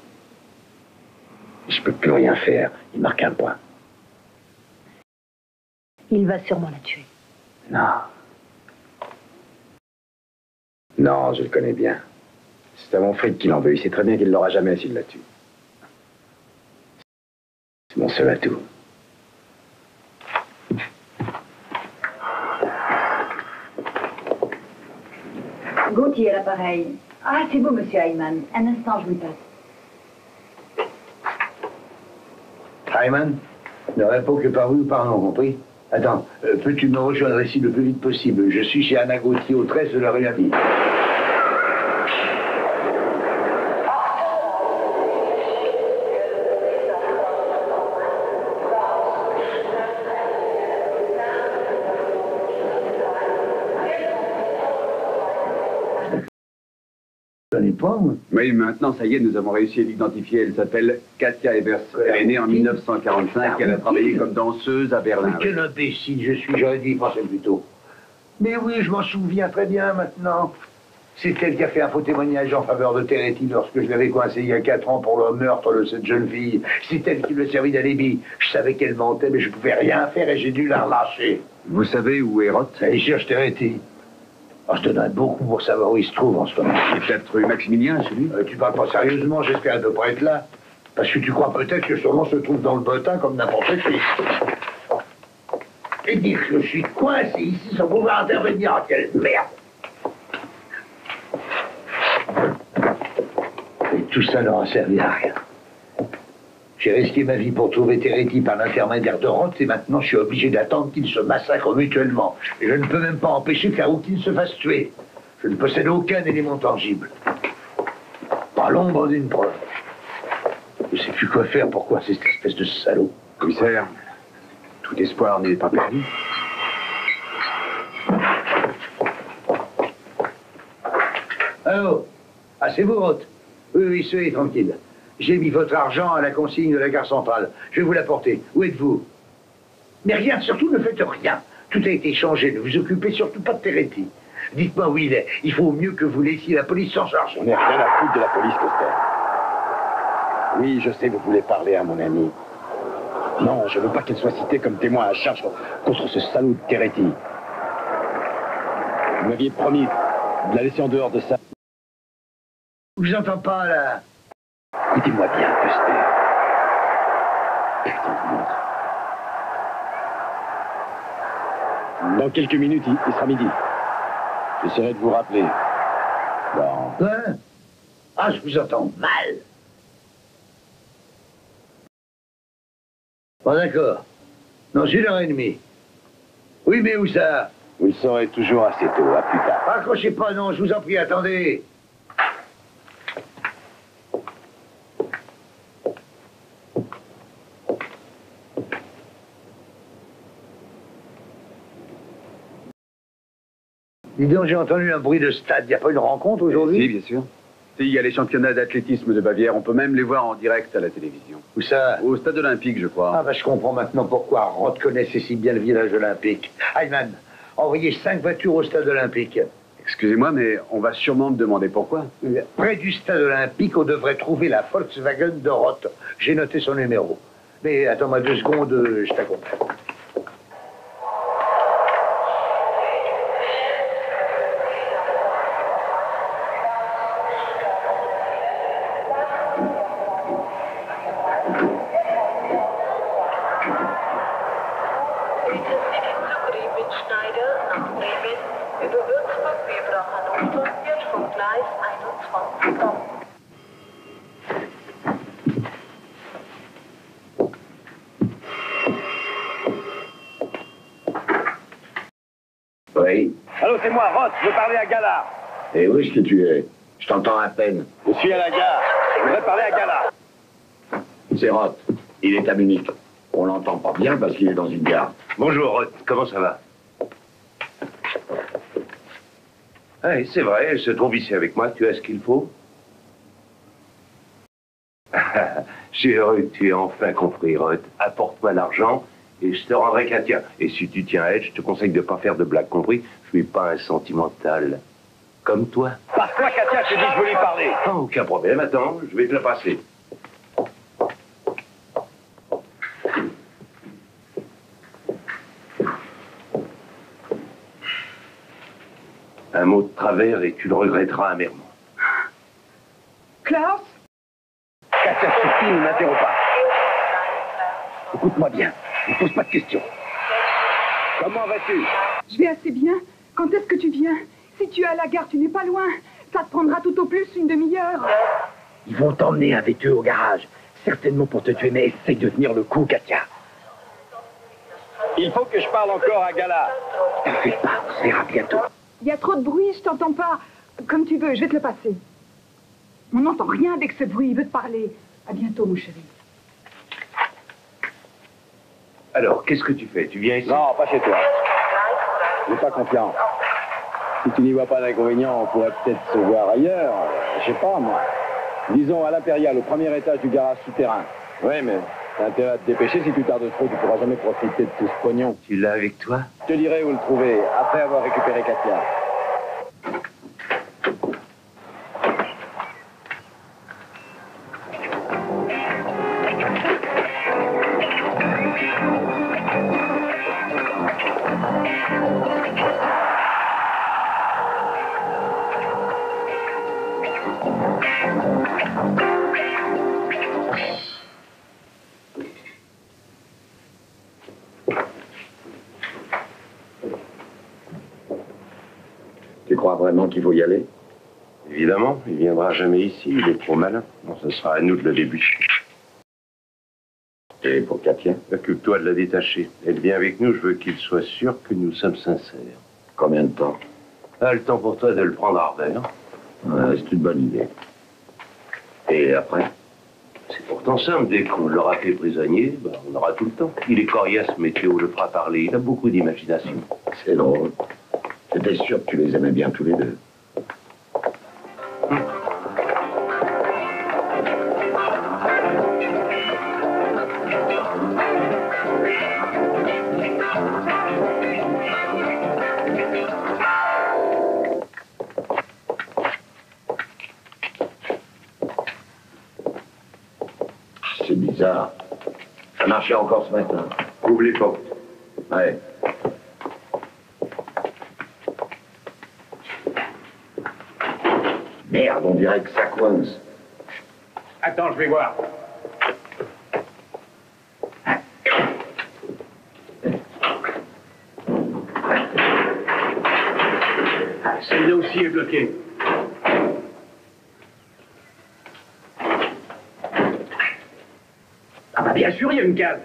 Je peux plus rien faire. Il marque un point. Il va sûrement la tuer. Non. Non, je le connais bien. C'est à mon fric qu'il en veut. Il sait très bien qu'il ne l'aura jamais s'il la tue. C'est mon seul atout. Gauthier à l'appareil. Ah, c'est beau, monsieur Hyman. Un instant, je vous le passe. Hyman, ne réponds que par oui ou par non, compris? Attends, peux-tu me rejoindre ici le plus vite possible? Je suis chez Anna Gauthier au 13 de la rue Laville. Oui, maintenant, ça y est, nous avons réussi à l'identifier. Elle s'appelle Katia Evers. Elle est née en 1945. Elle a travaillé comme danseuse à Berlin. Quel imbécile je suis, j'aurais dû y penser plus tôt. Mais oui, je m'en souviens très bien maintenant. C'est elle qui a fait un faux témoignage en faveur de Teretti lorsque je l'avais coincé il y a 4 ans pour le meurtre de cette jeune fille. C'est elle qui lui a servi d'alibi. Je savais qu'elle mentait, mais je pouvais rien faire et j'ai dû la relâcher. Vous savez où est Roth? Elle cherche Teretti. Alors, je te donne beaucoup pour savoir où il se trouve en ce moment. C'est peut-être rue Maximilien, celui? Tu parles pas sérieusement, j'espère ne pas être là. Parce que tu crois peut-être que son nom se trouve dans le bottin comme n'importe qui. Et dire que je suis coincé ici sans pouvoir intervenir, quelle merde! Et tout ça n'aura servi à rien. J'ai risqué ma vie pour trouver Teretti par l'intermédiaire de Roth et maintenant je suis obligé d'attendre qu'ils se massacrent mutuellement. Et je ne peux même pas empêcher qu'Aoukine se fasse tuer. Je ne possède aucun élément tangible. Pas l'ombre d'une preuve. Je ne sais plus quoi faire, pourquoi c'est cette espèce de salaud. Commissaire, tout espoir n'est pas perdu. Allô? Ah, c'est vous, Roth? Oui, soyez tranquille. J'ai mis votre argent à la consigne de la gare centrale. Je vais vous l'apporter. Où êtes-vous? Mais rien, surtout ne faites rien. Tout a été changé. Ne vous occupez surtout pas de Teretti. Dites-moi où il est. Il faut mieux que vous laissiez la police s'en charger. On n'est rien à foutre de la police, Coster. Oui, je sais, vous voulez parler à mon ami. Non, je veux pas qu'elle soit citée comme témoin à charge contre ce salaud de Teretti. Vous m'aviez promis de la laisser en dehors de ça. Je vous entends pas, là. Écoutez-moi bien, Coster. Putain de merde. Dans quelques minutes, il sera midi. J'essaierai de vous rappeler. Bon. Hein? Ah, je vous entends mal. Bon, d'accord. Dans 1h30. Oui, mais où ça? Vous le saurez toujours assez tôt, à plus tard. Raccrochez pas, non, je vous en prie, attendez. Dis donc, j'ai entendu un bruit de stade. Il n'y a pas une rencontre aujourd'hui? Si, bien sûr. Si, il y a les championnats d'athlétisme de Bavière. On peut même les voir en direct à la télévision. Où ça? Au stade olympique, je crois. Ah, bah, je comprends maintenant pourquoi Roth connaissait si bien le village olympique. Ayman, envoyez 5 voitures au stade olympique. Excusez-moi, mais on va sûrement me demander pourquoi. Près du stade olympique, on devrait trouver la Volkswagen de Roth. J'ai noté son numéro. Mais attends-moi 2 secondes, je t'accompagne. Oui. Allô, c'est moi, Roth, je veux parler à Gala. Et où est-ce que tu es? Je t'entends à peine. Je suis à la gare. Je voudrais parler à Gala. C'est Roth. Il est à Munich. On l'entend pas bien parce qu'il est dans une gare. Bonjour, Roth. Comment ça va? Oui, c'est vrai, elle se trouve ici avec moi. Tu as ce qu'il faut? Je suis heureux que tu aies enfin compris, Roth. Apporte-moi l'argent et je te rendrai Katia. Et si tu tiens à elle, je te conseille de ne pas faire de blagues, compris? Je suis pas un sentimental. Comme toi. Par quoi, Katia, je te dis que je veux lui parler? Ah, aucun problème. Attends, je vais te la passer. Un mot de travers et tu le regretteras amèrement. Klaus? Katia, suffit, ne m'interromps pas. Écoute-moi bien, ne pose pas de questions. Comment vas-tu? Je vais assez bien. Quand est-ce que tu viens? Si tu es à la gare, tu n'es pas loin. Ça te prendra tout au plus une demi-heure. Ils vont t'emmener avec eux au garage. Certainement pour te tuer, mais essaye de tenir le coup, Katia. Il faut que je parle encore à Gala. T'inquiète pas, on se verra bientôt. Il y a trop de bruit, je t'entends pas. Comme tu veux, je vais te le passer. On n'entend rien avec ce bruit, il veut te parler. À bientôt, mon chéri. Alors, qu'est-ce que tu fais? Tu viens ici? Non, pas chez toi. Je n'ai pas confiance. Si tu n'y vois pas d'inconvénient, on pourrait peut-être se voir ailleurs. Je sais pas, moi. Disons à l'Impérial, au premier étage du garage souterrain. Oui, mais t'as intérêt à te dépêcher. Si tu tardes trop, tu pourras jamais profiter de tout ce pognon. Tu l'as avec toi? Je te dirai où le trouver, après avoir récupéré Katia. crois vraiment qu'il faut y aller? Évidemment, il viendra jamais ici, il est trop malin. Bon, ce sera à nous de le débuter. Et pour Katia? Occupe-toi de la détacher. Elle vient avec nous, je veux qu'il soit sûr que nous sommes sincères. Combien de temps? Ah, le temps pour toi de le prendre à revers. Ouais, c'est une bonne idée. Et après? C'est pourtant simple, dès qu'on l'aura fait prisonnier, ben, on aura tout le temps. Il est coriace, mais Théo le fera parler, il a beaucoup d'imagination. C'est drôle. J'étais sûr que tu les aimais bien tous les deux. C'est bizarre. Ça marchait encore ce matin. Ouvre les portes. Ouais. Merde, on dirait que ça coince. Attends, je vais voir. Celle-là aussi est bloquée. Ah bah bien sûr, il y a une cave.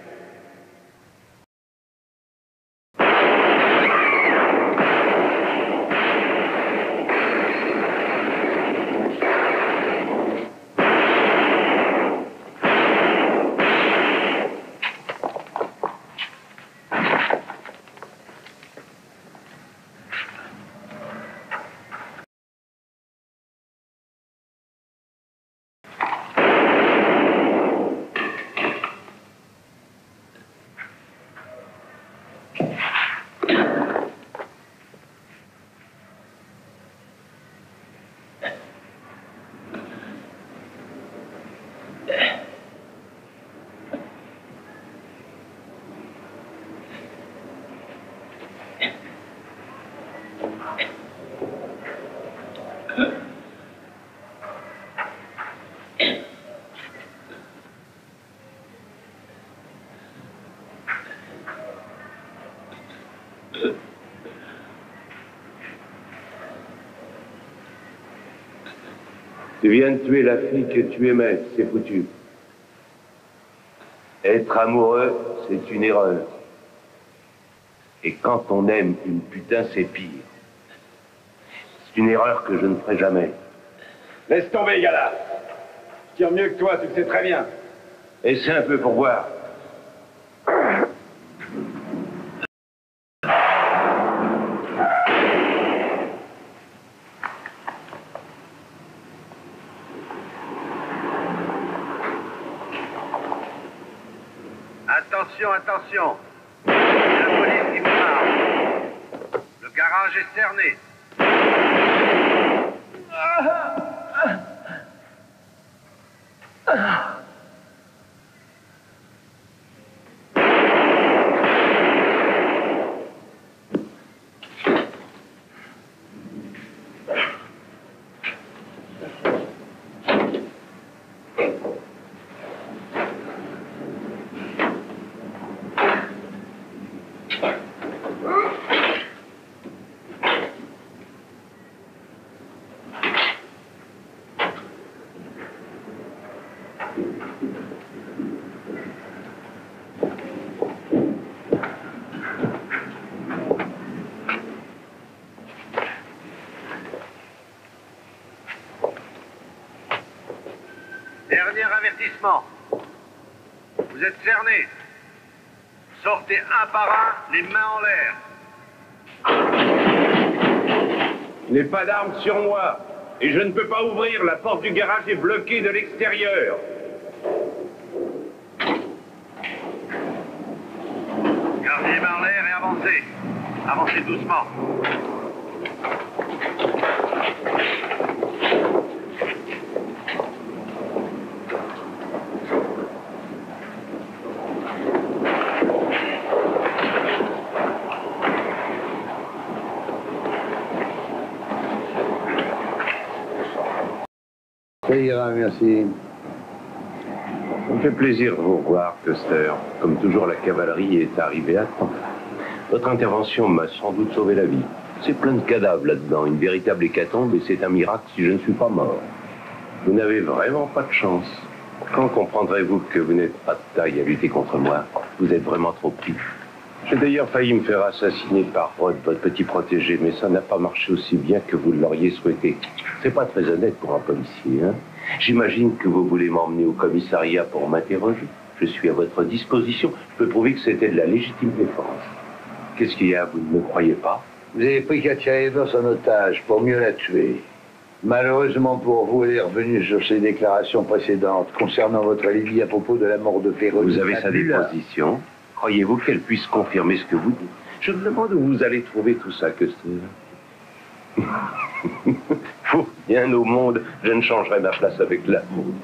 Tu viens de tuer la fille que tu aimais, c'est foutu. Être amoureux, c'est une erreur. Et quand on aime une putain, c'est pire. C'est une erreur que je ne ferai jamais. Laisse tomber, gars-là. Je tire mieux que toi, tu le sais très bien. Essaie un peu pour voir. Attention, attention. C'est la police qui vous parle. Le garage est cerné. Dernier avertissement. Vous êtes cernés. Sortez un par un, les mains en l'air. Je n'ai pas d'arme sur moi. Et je ne peux pas ouvrir. La porte du garage est bloquée de l'extérieur. Gardez les mains en l'air et avancez. Avancez doucement. Ça ira, merci. Ça me fait plaisir de vous revoir, Custer. Comme toujours, la cavalerie est arrivée à temps. Votre intervention m'a sans doute sauvé la vie. C'est plein de cadavres là-dedans, une véritable hécatombe, et c'est un miracle si je ne suis pas mort. Vous n'avez vraiment pas de chance. Quand comprendrez-vous que vous n'êtes pas de taille à lutter contre moi? Vous êtes vraiment trop petit. J'ai d'ailleurs failli me faire assassiner par Rod, votre petit protégé, mais ça n'a pas marché aussi bien que vous l'auriez souhaité. C'est pas très honnête pour un policier, hein? J'imagine que vous voulez m'emmener au commissariat pour m'interroger. Je suis à votre disposition. Je peux prouver que c'était de la légitime défense. Qu'est-ce qu'il y a? Vous ne me croyez pas? Vous avez pris Katia Evers en otage pour mieux la tuer. Malheureusement pour vous, elle est revenue sur ses déclarations précédentes concernant votre alibi à propos de la mort de Véronique. Vous avez sa déposition. Croyez-vous qu'elle puisse confirmer ce que vous dites? Je me demande où vous allez trouver tout ça, que c'est. Pour bien au monde, je ne changerai ma place avec l'amour.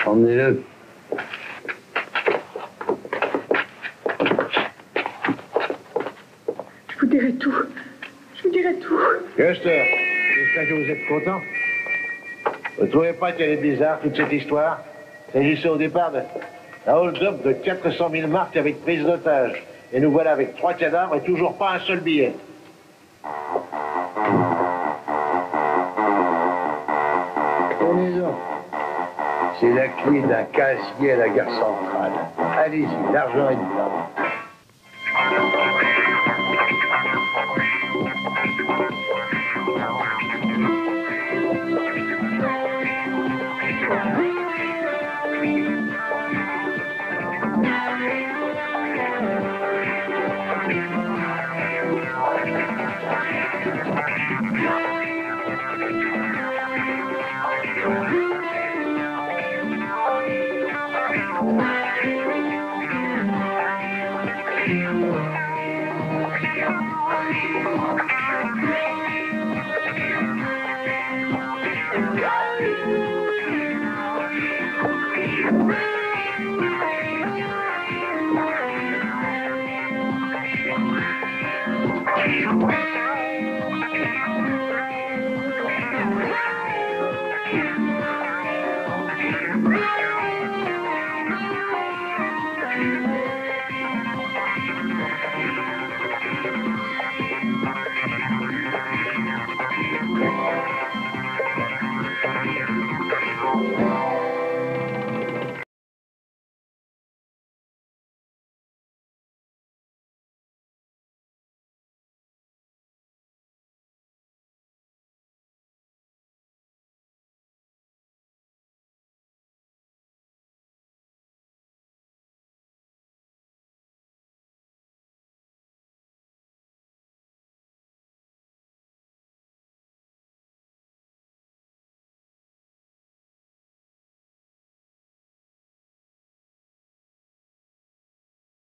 Emmenez-le. Je vous dirai tout. Je vous dirai tout. Custer, j'espère que vous êtes content. Vous ne trouvez pas qu'elle est bizarre, toute cette histoire? S'agissait au départ d'un hold-up de 400 000 marques avec prise d'otage. Et nous voilà avec 3 cadavres et toujours pas un seul billet. Tenez-en. C'est la clé d'un casier à la gare centrale. Allez-y, l'argent est dedans. Ah.